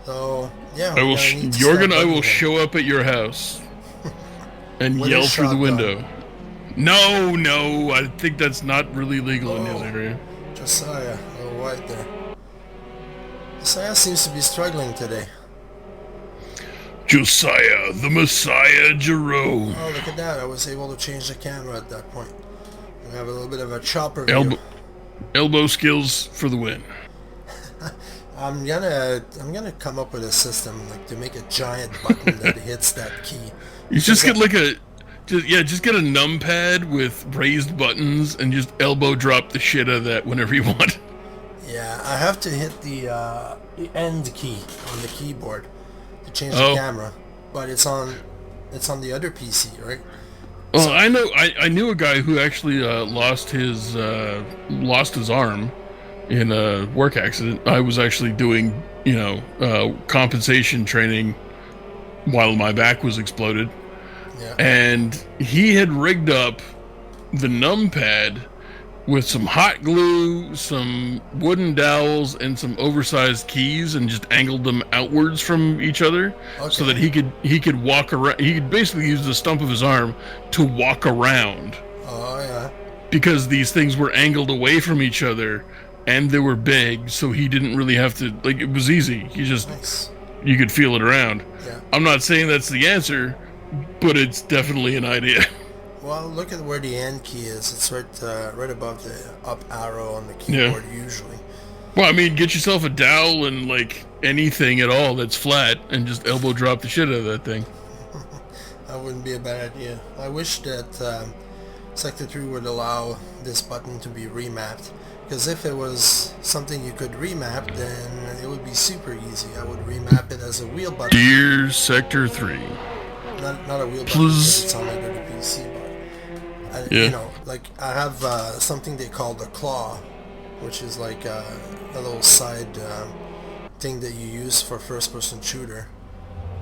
So yeah, I will show up at your house and yell through the window. No, I think that's not really legal in his area. Josiah, a little white there. Josiah seems to be struggling today. Josiah, the Messiah Jerome. Oh, look at that. I was able to change the camera at that point. We have a little bit of a chopper view. Elbow skills for the win. I'm gonna come up with a system like to make a giant button that hits that key. You just get like just get a numpad with raised buttons and just elbow drop the shit out of that whenever you want. Yeah, I have to hit the end key on the keyboard to change the camera, but it's on the other PC, right? Well, so, I knew a guy who actually lost his arm in a work accident. I was actually doing compensation training while my back was exploded. Yeah. And he had rigged up the numpad with some hot glue, some wooden dowels, and some oversized keys, and just angled them outwards from each other, so that he could walk around. He could basically use the stump of his arm to walk around. Oh yeah. Because these things were angled away from each other, and they were big, so he didn't really have to. Like, it was easy. You could feel it around. Yeah. I'm not saying that's the answer, but it's definitely an idea. Well, look at where the end key is. It's right above the up arrow on the keyboard, usually. Well, I mean, get yourself a dowel and, like, anything at all that's flat and just elbow drop the shit out of that thing. That wouldn't be a bad idea. I wish that Sector 3 would allow this button to be remapped. Because if it was something you could remap, then it would be super easy. I would remap it as a wheel button. Dear Sector 3. Not a wheel button because it's on under the PC, but like I have something they call the claw, which is like a little side thing that you use for first-person shooter.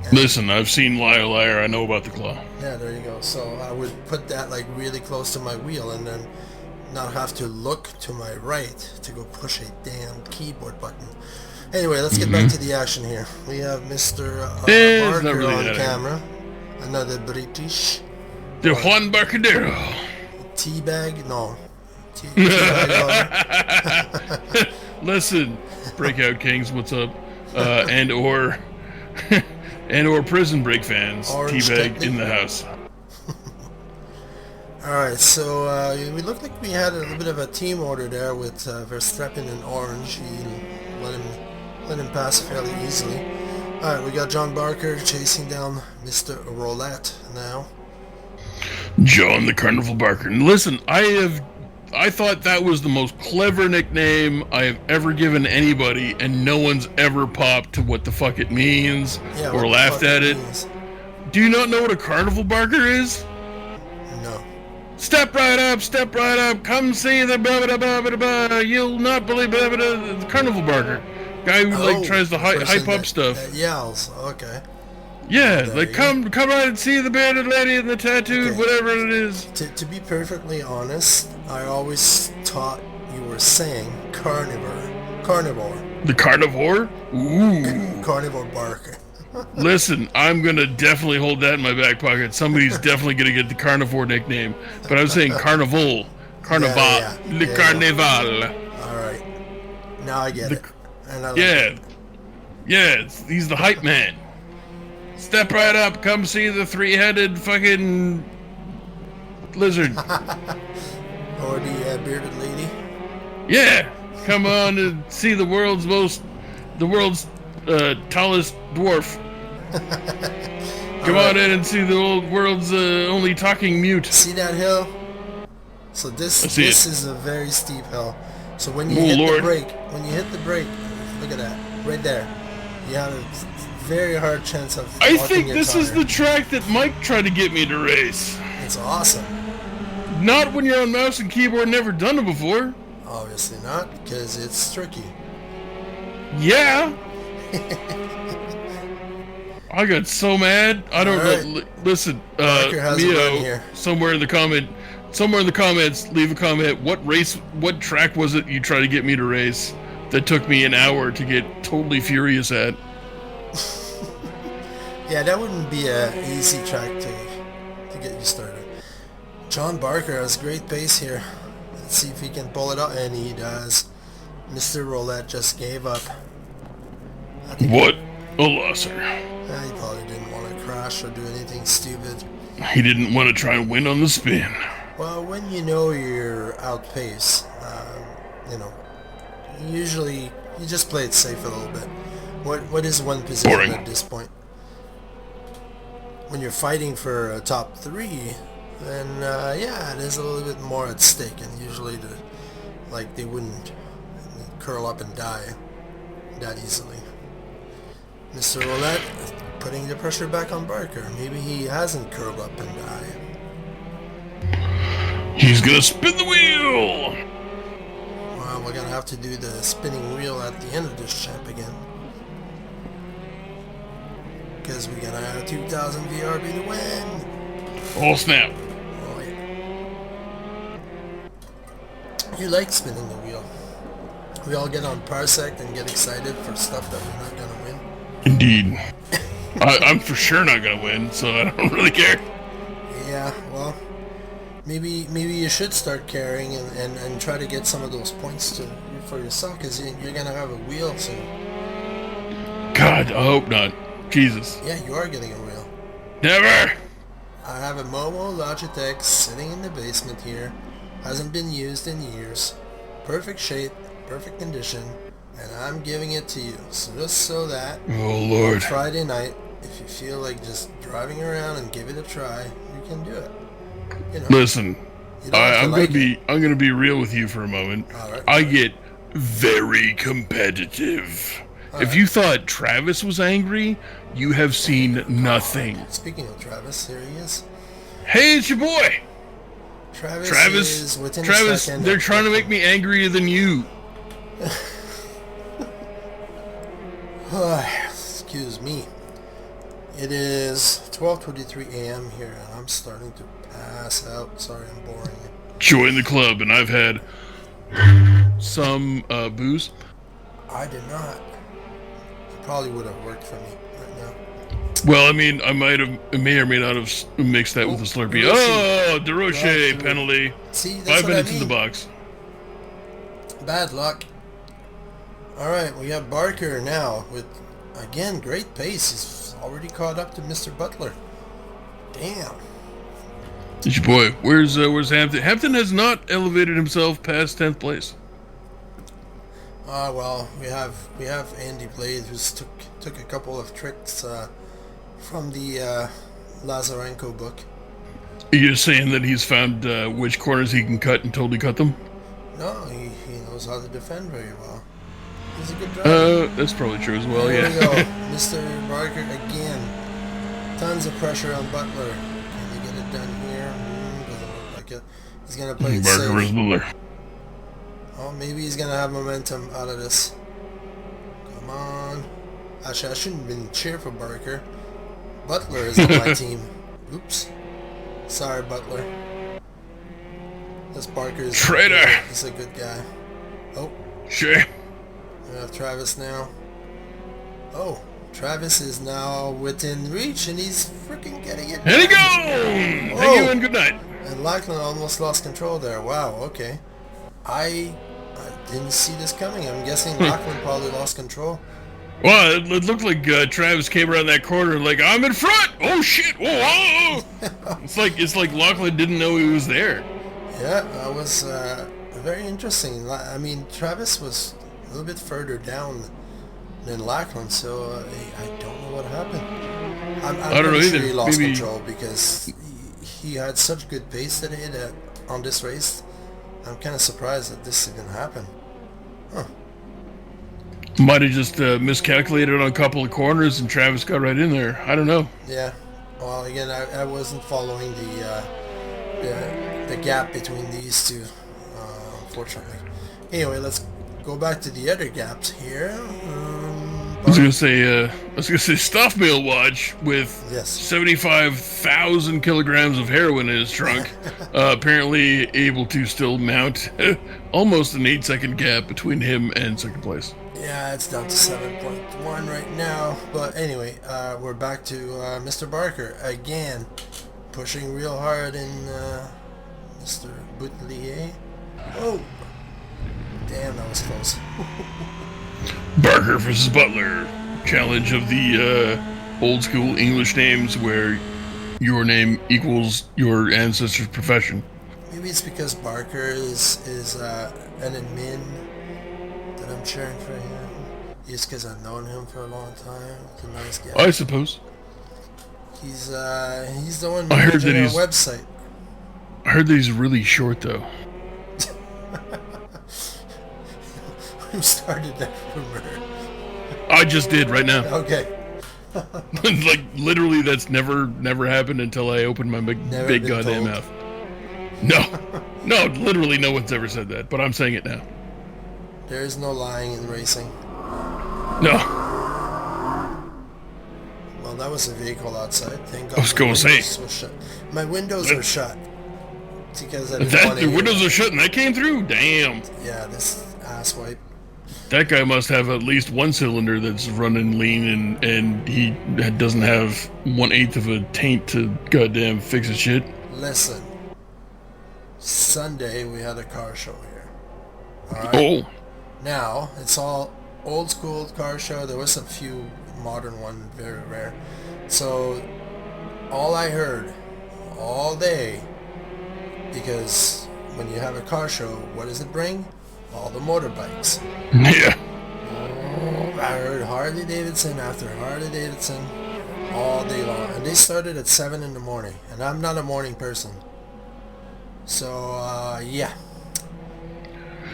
And listen, I've seen Liar Liar. I know about the claw. Yeah, there you go. So I would put that like really close to my wheel, and then not have to look to my right to go push a damn keyboard button. Anyway, let's get back to the action here. We have Mr. Barker really on camera. Another British. The Juan Barcadero. Teabag? No. Teabag. Listen, Breakout Kings, what's up? And or Prison Break fans. Teabag in the house. Alright, so we looked like we had a little bit of a team order there with Fr3 and Orange. He let him pass fairly easily. Alright, we got John Barker chasing down Mr. Roulette now. John the Carnival Barker. And listen, I thought that was the most clever nickname I have ever given anybody, and no one's ever popped to what the fuck it means or laughed at it. Do you not know what a Carnival Barker is? No. Step right up, come see the blah blah blah blah blah. You'll not believe blah blah blah. The Carnival Barker. Guy who tries to hype up stuff. That yells, okay. Yeah, like come right and see the bearded lady and the tattooed, whatever it is. To be perfectly honest, I always thought you were saying carnivore. The carnivore? Ooh. Carnivore Barker. Listen, I'm gonna definitely hold that in my back pocket. Somebody's definitely gonna get the carnivore nickname, but I was saying carnival, le carnival. All right, now I get it. And I like it. He's the hype man. Step right up, come see the three-headed fucking lizard. Or the bearded lady. Yeah, come on and see the world's tallest dwarf. Come on in and see the world's only talking mute. See that hill? So this is a very steep hill. So when you hit the brake, look at that, right there. You have a very hard chance of I think this is the track that Mike tried to get me to race. It's awesome. Not when you're on mouse and keyboard, never done it before. Obviously not, because it's tricky. Yeah. I got so mad. I don't know. Listen, Mio, somewhere in the comments, leave a comment. What track was it you tried to get me to race that took me an hour to get totally furious at? Yeah, that wouldn't be an easy track to get you started. John Barker has great pace here. Let's see if he can pull it up, and he does. Mr. Roulette just gave up. What a loser. He probably didn't want to crash or do anything stupid. He didn't want to try and win on the spin. Well, when you know you're outpaced, you know, usually you just play it safe a little bit. What is one position Boring. at this point? When you're fighting for a top 3, then yeah, there's a little bit more at stake, and usually they wouldn't curl up and die that easily. Mr. Roulette putting the pressure back on Barker. Maybe he hasn't curled up and died. He's gonna spin the wheel! Well, we're gonna have to do the spinning wheel at the end of this champ again. Because we're gonna have 2000 VRB to win! Oh snap. Oh yeah. You like spinning the wheel. We all get on Parsec and get excited for stuff that we're not gonna win. Indeed. I'm for sure not gonna win, so I don't really care. Yeah, well, maybe you should start caring and try to get some of those points for yourself, because you're gonna have a wheel soon. God, I hope not. Jesus. Yeah, you are getting a wheel. Never! I have a Momo Logitech sitting in the basement here. Hasn't been used in years. Perfect shape, perfect condition, and I'm giving it to you. So just so that Oh Lord. on Friday night, if you feel like just driving around and give it a try, you can do it. You know, Listen, you don't have to like it. I'm gonna be real with you for a moment. Alright. I get very competitive. If Alright. you thought Travis was angry, you have seen nothing. Speaking of Travis, here he is. Hey, it's your boy! Travis Travis, is within a Travis, second they're of- trying to make me angrier than you. Excuse me. It is 12:23 a.m. here, and I'm starting to pass out. Sorry, I'm boring you. Join the club, and I've had some booze. I did not. It probably would have worked for me right now. Well, I mean, I may or may not have mixed that with a Slurpee. Oh, DeRoche penalty. See, that's 5 what minutes I in mean. the box. Bad luck. Alright, we have Barker now with, again, great pace. He's already caught up to Mr. Butler. Damn. It's your boy. Where's Hampton? Hampton has not elevated himself past 10th place. Well, we have Andy Blade, who's took a couple of tricks from the Lazarenko book. Are you saying that he's found which corners he can cut and totally cut them? No, he knows how to defend very well. He's a good driver. That's probably true as well, There yeah. we go. Mr. Barker again. Tons of pressure on Butler. Can he get it done here? Doesn't look like it. He's going to play it Barker versus safe. Muller. Oh, maybe he's going to have momentum out of this. Come on. Actually, I shouldn't have been cheer for Barker. Butler is on my team. Oops. Sorry, Butler. This Barker is Traitor. He's a good guy. Oh, Sure. we have Travis now. Oh, Travis is now within reach, and he's freaking getting it. And he goes! Whoa. Thank you and good night. And Lachlan almost lost control there. Wow, okay. I didn't see this coming. I'm guessing Lachlan probably lost control. Well, it looked like Travis came around that corner like, I'm in front! Oh shit! Whoa! Whoa. it's like Lachlan didn't know he was there. Yeah, that was very interesting. I mean, Travis was a little bit further down than Lachlan, so I don't know what happened. I'm I don't know pretty sure either. he lost Maybe- control because he had such good pace today that on this race. I'm kind of surprised that this even happened. Huh. Might have just miscalculated on a couple of corners and Travis got right in there. I don't know. Yeah. Well, again, I wasn't following the gap between these two, unfortunately. Anyway, let's go back to the other gaps here. I was gonna say stuff mail watch with Yes. 75,000 kilograms of heroin in his trunk. Apparently able to still mount almost an 8-second gap between him and second place. Yeah, it's down to 7.1 right now. But anyway, we're back to Mr. Barker again, pushing real hard in Mr. Boutelier. Oh, damn, that was close. Barker versus Butler. Challenge of the old school English names where your name equals your ancestor's profession. Maybe it's because Barker is an admin that I'm cheering for him. Just because I've known him for a long time. He's a nice guy. I suppose. He's the one I heard that managing our he's- website. I heard that he's really short, though. Who started that rumor? I just did right now. Okay. Like, literally, that's never happened until I opened my big been goddamn told. mouth. No, literally no one's ever said that, but I'm saying it now. There is no lying in racing. No, Well, that was a vehicle outside. Thank God. I was my gonna say. windows were shut. My windows are shut. It's because I didn't that want the to windows are shut and that came through. Damn, Yeah, this asswipe. that guy must have at least one cylinder that's running lean, and he doesn't have 1/8 of a taint to goddamn fix his shit. Listen. Sunday we had a car show here. Alright? Oh, Now, it's all old school car show. There was a few modern one, very rare. So, all I heard all day, because when you have a car show, what does it bring? All the motorbikes. yeah. I heard Harley Davidson after Harley Davidson all day long. And they started at 7 in the morning. And I'm not a morning person. So, yeah.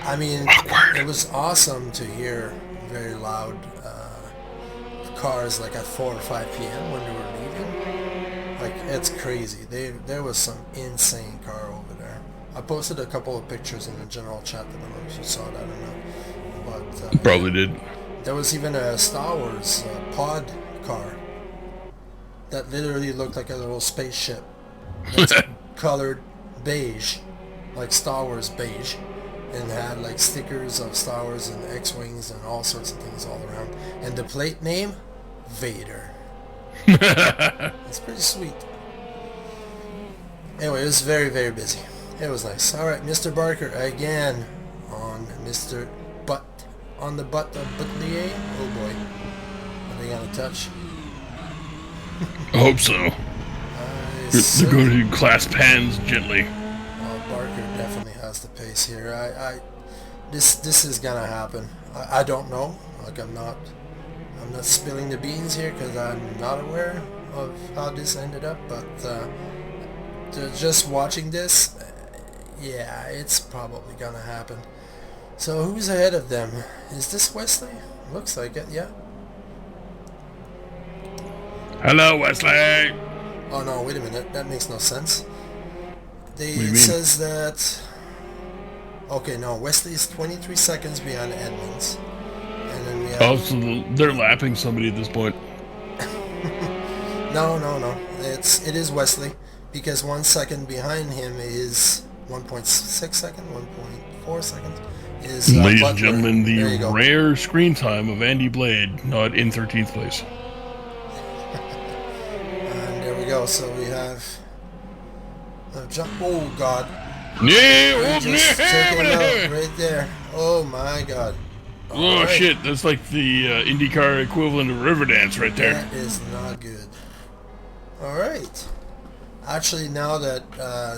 I mean, Awkward. it was awesome to hear very loud cars like at 4 or 5 p.m. when they were leaving. Like, it's crazy. There was some insane car over there. I posted a couple of pictures in the general chat. I don't know if you saw that or not. But Probably did. there was even a Star Wars pod car that literally looked like a little spaceship. That's colored beige, like Star Wars beige, and had like stickers of Star Wars and X-Wings and all sorts of things all around. And the plate name, Vader. It's pretty sweet. Anyway, it was very, very busy. It was nice. Alright, Mr. Barker again on Mr. Butt. On the butt of Butlier. Oh boy. Are they gonna touch? I hope so. They're going to clasp hands gently. Barker definitely has the pace here. This is gonna happen. I don't know. Like I'm not spilling the beans here because I'm not aware of how this ended up. But just watching this, yeah, it's probably gonna happen. So who's ahead of them? Is this Wesley? Looks like it. Yeah. Hello, Wesley. Oh no! Wait a minute. That makes no sense. What do you It mean? says that. Okay, no. Wesley is 23 seconds behind Edmonds, and then we have. Oh, so they're lapping somebody at this point. No. It is Wesley, because 1 second behind him is 1.6 second, 1.4 seconds is. Ladies Butler. and gentlemen, There you the go. rare screen time of Andy Blade, not in 13th place. And there we go. So we have. Jump. Oh God. Yeah, Just took him out right there. Oh my God. Oh Alright. shit, that's like the IndyCar equivalent of Riverdance right there. That is not good. Alright. Actually, now that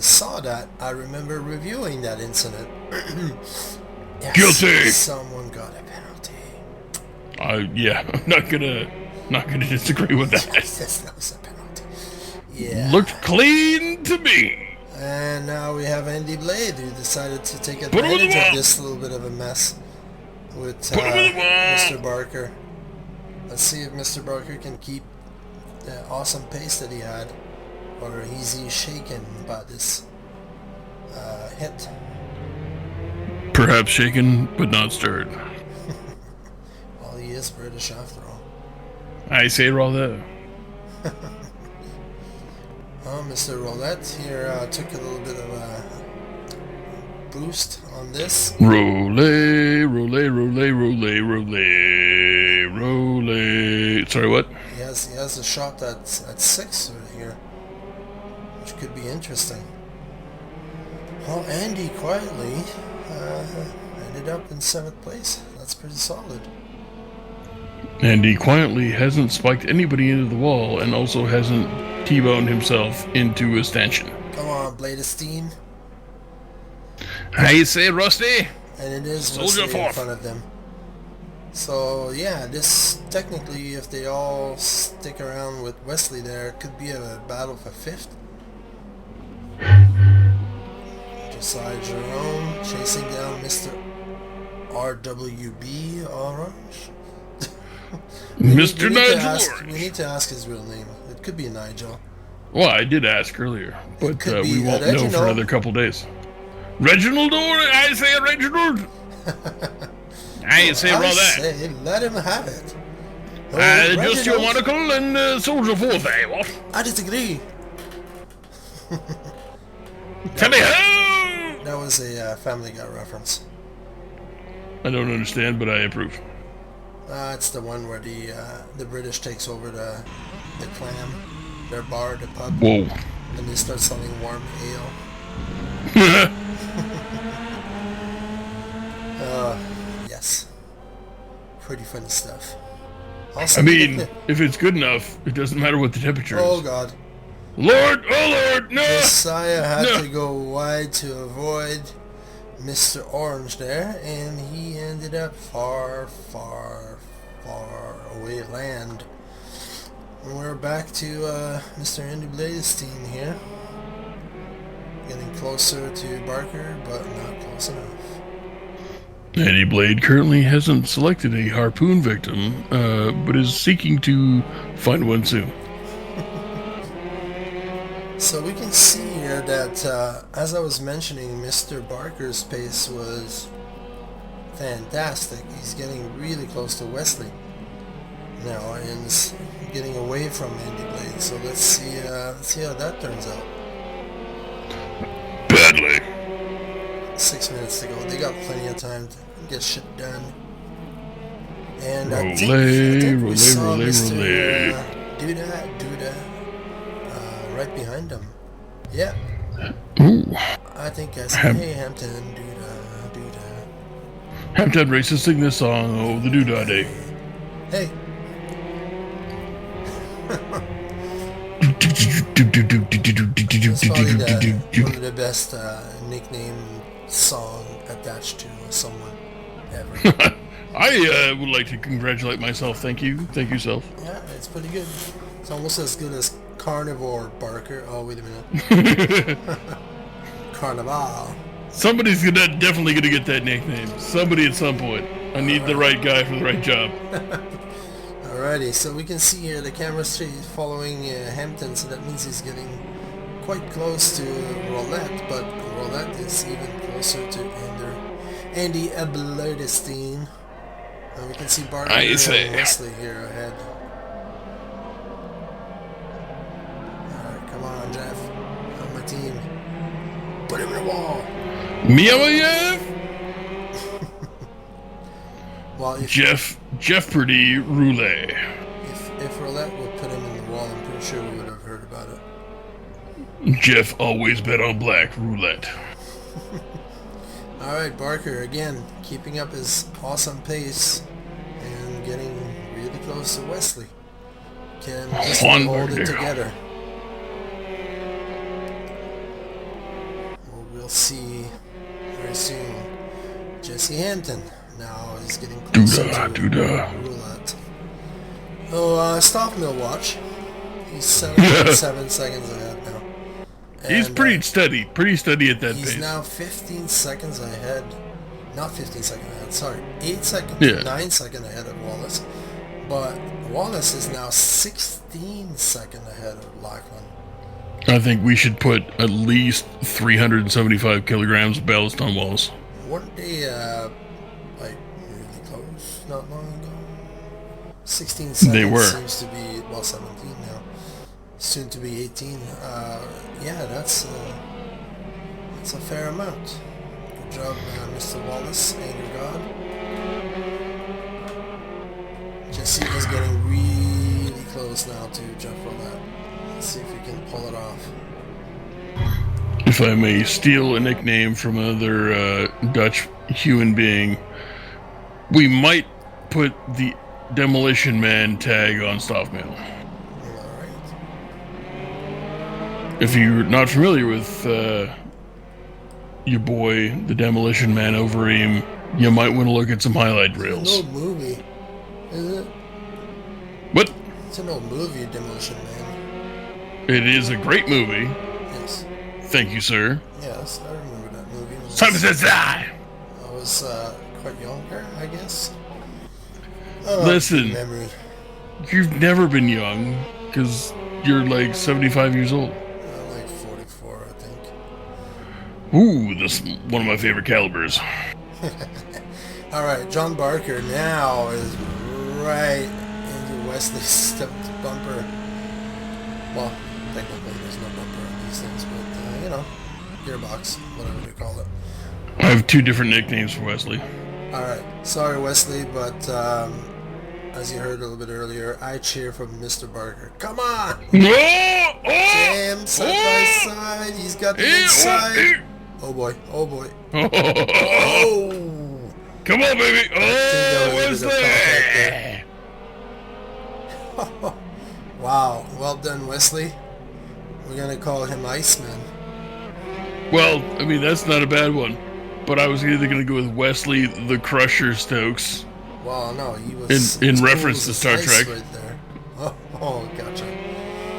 saw that, I remember reviewing that incident. Yes, Guilty. Someone got a penalty. Yeah, I'm not gonna disagree with that. Yes, that was a penalty. Yeah. Looked clean to me. And now we have Andy Blade, who decided to take Put him in the advantage of wall. this little bit of a mess with Put him in the wall. Mr. Barker. Let's see if Mr. Barker can keep the awesome pace that he had, or is he shaken by this hit? Perhaps shaken, but not stirred. Well, he is British after all. I say rather. Oh, Mr. Roulette here took a little bit of a boost on this. Roll, roll, roll, roll. Sorry, what? He has a shot at 6 right here, which could be interesting. Well, Andy quietly ended up in 7th place. That's pretty solid. And he quietly hasn't spiked anybody into the wall and also hasn't T-boned himself into a stanchion. Come on, Blade of Steam. How you say, Rusty? And it is Soldier Wesley in forth. front of them. So yeah, this technically, if they all stick around with Wesley there, it could be a battle for 5th. Josiah Jerome chasing down Mr. RWB Orange. Mr. We Nigel. need to ask his real name. It could be Nigel. Well, I did ask earlier, but could be we won't know Reginald. for another couple days. Reginald, or I say Reginald. I say I about that. say, let him have it. Oh, Just your Reginald, monocle and soldier forth, eh? What? I disagree. Tell me how! That was a Family Guy reference. I don't understand, but I approve. It's the one where the British takes over the clam, their bar, the pub, Whoa. and they start selling warm ale. Yes. Pretty funny stuff. Also, I mean, if it's good enough, it doesn't matter what the temperature oh is. god. Lord, oh Lord, no! Josiah had No. to go wide to avoid Mr. Orange there, and he ended up far, far, far away land. And we're back to Mr. Andy Bladestein here. Getting closer to Barker, but not close enough. Eddie Blade currently hasn't selected a harpoon victim, but is seeking to find one soon. So we can see here that, as I was mentioning, Mr. Barker's pace was fantastic. He's getting really close to Wesley now, and is getting away from Andy Blade. So let's see how that turns out. Badly. 6 minutes to go. They got plenty of time to get shit done. And I Rolay, think we rolay, saw rolay, Mr. rolay. Duda, right behind him. Yeah. Ooh. I think I said, hey, Hampton, Duda. Hampton Racist sing this song, oh, the Doodah Day. Hey. It's probably one of the best nickname song attached to someone ever. I would like to congratulate myself. Thank you. Thank you, self. Yeah, it's pretty good. It's almost as good as Carnivore Barker. Oh, wait a minute. Carnival. Somebody's definitely gonna get that nickname. Somebody at some point. I need the right guy for the right job. Alrighty, so we can see here the camera following Hampton, so that means he's getting quite close to Roulette, but Roulette is even closer to Andy Bladestein. And we can see Barker and Wesley here ahead. Alright, come on, Jeff. On my team. Put him in the wall. Meow. Well, if Jeopardy Roulette. if Roulette would put him in the wall, I'm pretty sure we would have heard about it. Jeff always bet on black roulette. Alright, Barker, again, keeping up his awesome pace and getting really close to Wesley. Can Wesley hold it together? Well, we'll see very soon. Jesse Hampton now is getting closer to Roulette. Oh, Stop Mill watch. He's 7 seconds ahead now. He's pretty steady at that He's pace. now 15 seconds ahead. Not 15 seconds ahead, sorry. 8 seconds, Yeah. 9 seconds ahead of Wallace. But Wallace is now 16 seconds ahead of Lachlan. I think we should put at least 375 kilograms of ballast on Wallace. Weren't they, like, really close not long ago? 16 seconds They were. Seems to be, well, 17 now. Soon to be 18. Yeah, that's a fair amount. Good job, Mr. Wallace, Anger God. Jesse is getting really close now to Jeff Roulette. Let's see if we can pull it off. If I may steal a nickname from another Dutch human being, we might put the Demolition Man tag on Stoffmail. Alright. If you're not familiar with your boy, the Demolition Man, over him, you might want to look at some highlight reels. It's an old movie, is it? What? It's an old movie, Demolition Man. It is a great movie. Yes. Thank you, sir. Yes, I remember that movie. Simon says die! I was quite younger, I guess. Listen, Memory. you've never been young, because you're like 75 years old. Like 44, I think. Ooh, that's one of my favorite calibers. Alright, John Barker now is right into Wesley Stubbs' bumper. Well, technically there's no bumper on these things, but, you know, gearbox, whatever you call it. I have two different nicknames for Wesley. Alright, sorry Wesley, but as you heard a little bit earlier, I cheer for Mr. Barker. Come on! Damn, side by side, he's got the inside. Oh boy, oh boy. Oh! Come on, baby! Oh, Wesley! Wow, well done, Wesley. We're gonna call him Iceman. Well, I mean, that's not a bad one. But I was either gonna go with Wesley the Crusher Stokes. Well, no, he was in reference to Star Trek. Right there. Oh, gotcha.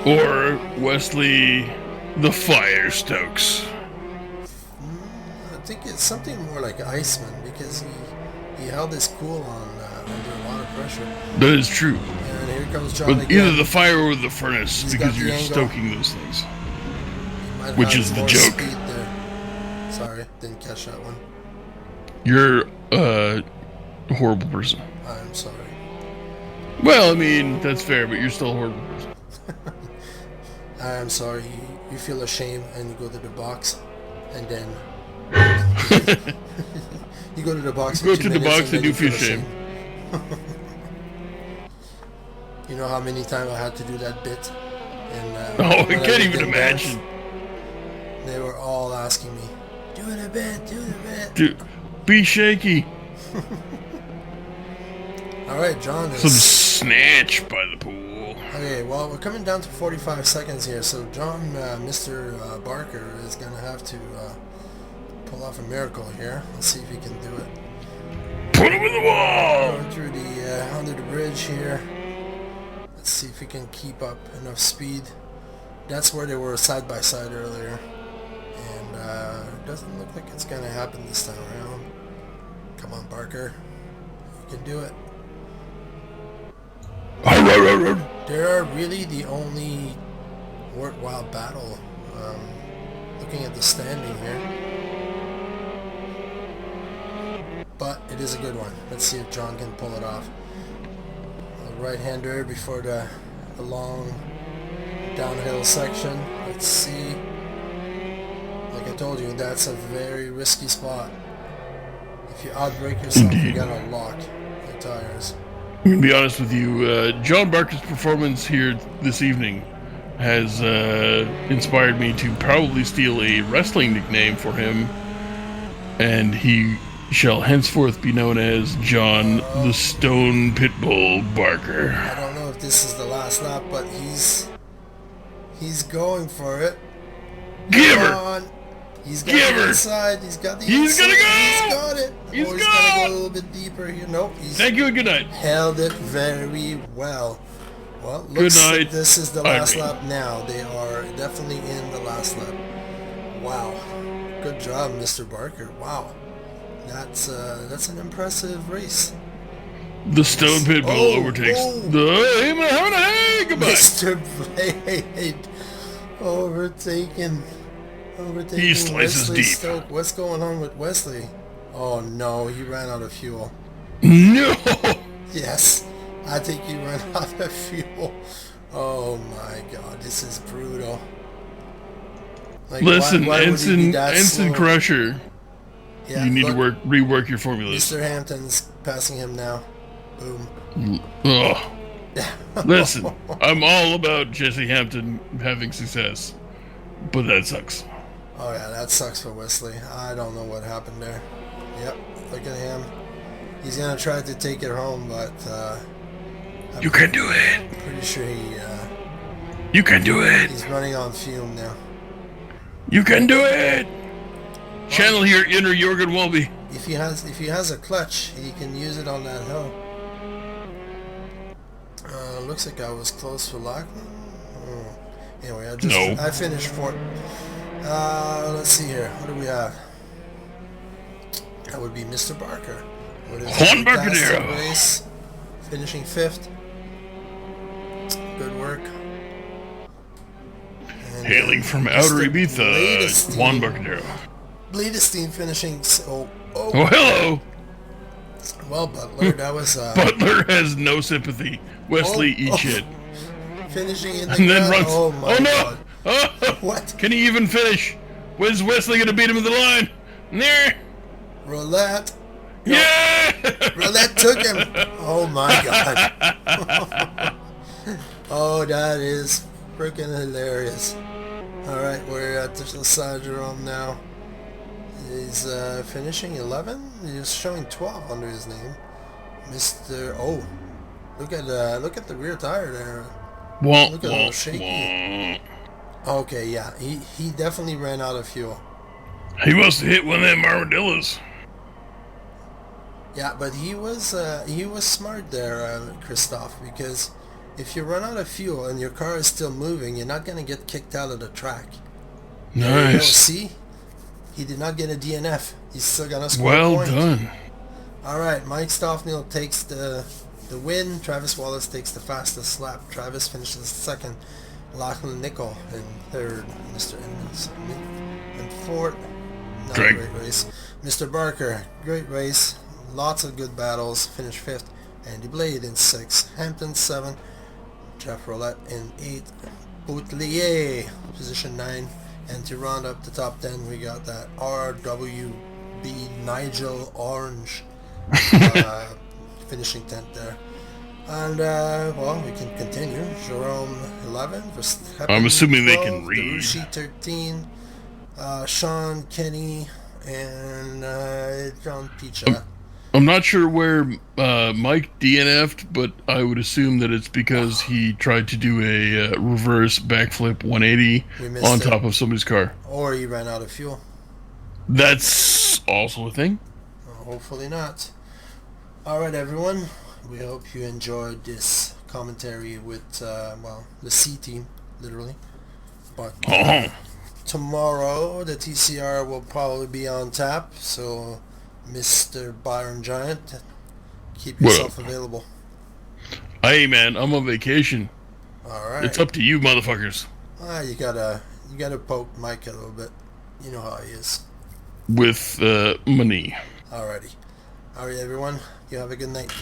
Or Wesley the Fire Stokes. I think it's something more like Iceman because he held his cool on under a lot of pressure. That is true. And here comes John But again. either the fire or the furnace, He's because got the you're angle. stoking those things. Might Which have is the more joke. speed there. Sorry, didn't catch that one. You're a horrible person. I'm sorry. Well, I mean, that's fair, but you're still a horrible person. I am sorry. You feel ashamed and you go to the box, and then you go to the box. Go for 2 to the minutes box and then you feel ashamed. You know how many times I had to do that bit? And, Oh, I when can't did even dance, imagine. They were all asking me, do the bit, do the bit. Dude, be shaky. Alright, John is... Some snatch by the pool. Okay, well, we're coming down to 45 seconds here, so John, Mr. Barker is going to have to pull off a miracle here. Let's see if he can do it. Put him in the wall! Going through the, under the bridge here. Let's see if he can keep up enough speed. That's where they were side by side earlier. And it doesn't look like it's going to happen this time around. Come on, Barker. You can do it. They are really the only worthwhile battle. Looking at the standing here. But it is a good one. Let's see if John can pull it off. A right-hander before the long downhill section. Let's see. Like I told you, that's a very risky spot. If you outbrake yourself, you gotta lock your tires. I'm going to be honest with you. John Barker's performance here this evening has inspired me to probably steal a wrestling nickname for him. And he shall henceforth be known as John the Stone Pitbull Barker. I don't know if this is the last lap, but he's going for it. Give Come her! on. He's got Give the her! inside. He's got the He's inside. gonna go! He's got it. He's He's gone! gonna go a little bit deeper here. Nope. He's Thank you and good night. held it very well. Well, Good looks night, like this is the last Irene. lap now. They are definitely in the last lap. Wow. Good job, Mr. Barker. Wow. That's an impressive race. The Stone Pitbull overtakes the... Goodbye. Mr. Blade overtaken He slices Wesley deep. Stoke. What's going on with Wesley? Oh no, he ran out of fuel. No! Yes, I think he ran out of fuel. Oh my god, this is brutal. Like, Listen, why would he be that Ensign slow? Crusher, Yeah, you need look, to rework your formulas. Mr. Hampton's passing him now. Boom. Ugh. Listen, I'm all about Jesse Hampton having success, but that sucks. Oh yeah, that sucks for Wesley. I don't know what happened there. Yep, look at him. He's gonna try to take it home, but You can do it. I'm pretty sure You can do it. he's running on fume now. You can do it. Channel your inner Jorgen Walby. If he has a clutch, he can use it on that hill. Looks like I was close for Lachlan. Oh. Anyway, I finished fourth. Let's see here. What do we have? That would be Mr. Barker. Juan Barcadero. Race, finishing fifth. Good work. And hailing from outer Ibiza, Juan Barcadero. Bladestein finishing. Oh, hello. Well, Butler, that was. Butler has no sympathy. Wesley, eat shit. Finishing in the and then runs. Oh my God. Oh, what? Can he even finish? When's Wesley gonna beat him at the line? There. Roulette. Yeah. Roulette took him. Oh my God. Oh, that is freaking hilarious. All right, we're at the Raceroom now. He's finishing 11. He's showing 12 under his name. Mr. Oh, look at the rear tire there. Look at how shaky. Okay, yeah, he definitely ran out of fuel. He must have hit one of them armadillos. Yeah, but he was smart there, Christoph, because if you run out of fuel and your car is still moving, you're not gonna get kicked out of the track. There you go. See, he did not get a DNF. He's still gonna score a point. Well done. All right, Mike Stoffnell takes the win. Travis Wallace takes the fastest lap. Travis finishes second. Lachlan Nickel in third. Mr. Edmonds in fourth. Not a great race. Mr. Barker, great race. Lots of good battles. Finished fifth. Andy Blade in sixth. Hampton 7. Jeff Roulette in 8th. Boutelier, position 9. And to round up the top 10, we got that RWB Nigel Orange finishing 10th there. And, well, we can continue. Jerome 11. Verstappen I'm assuming 12, they can read. DeRucci 13. Sean Kenny and John Picha. I'm not sure where Mike DNF'd, but I would assume that it's because he tried to do a reverse backflip 180 on top of somebody's car. Or he ran out of fuel. That's also a thing. Hopefully not. Alright, everyone. We hope you enjoyed this commentary with, well, the C team, literally. But tomorrow, the TCR will probably be on tap, so Mr. Byron Giant, keep yourself available. Hey, man, I'm on vacation. Alright. It's up to you, motherfuckers. You gotta poke Mike a little bit. You know how he is. With money. Alrighty. Alright, everyone. You have a good night.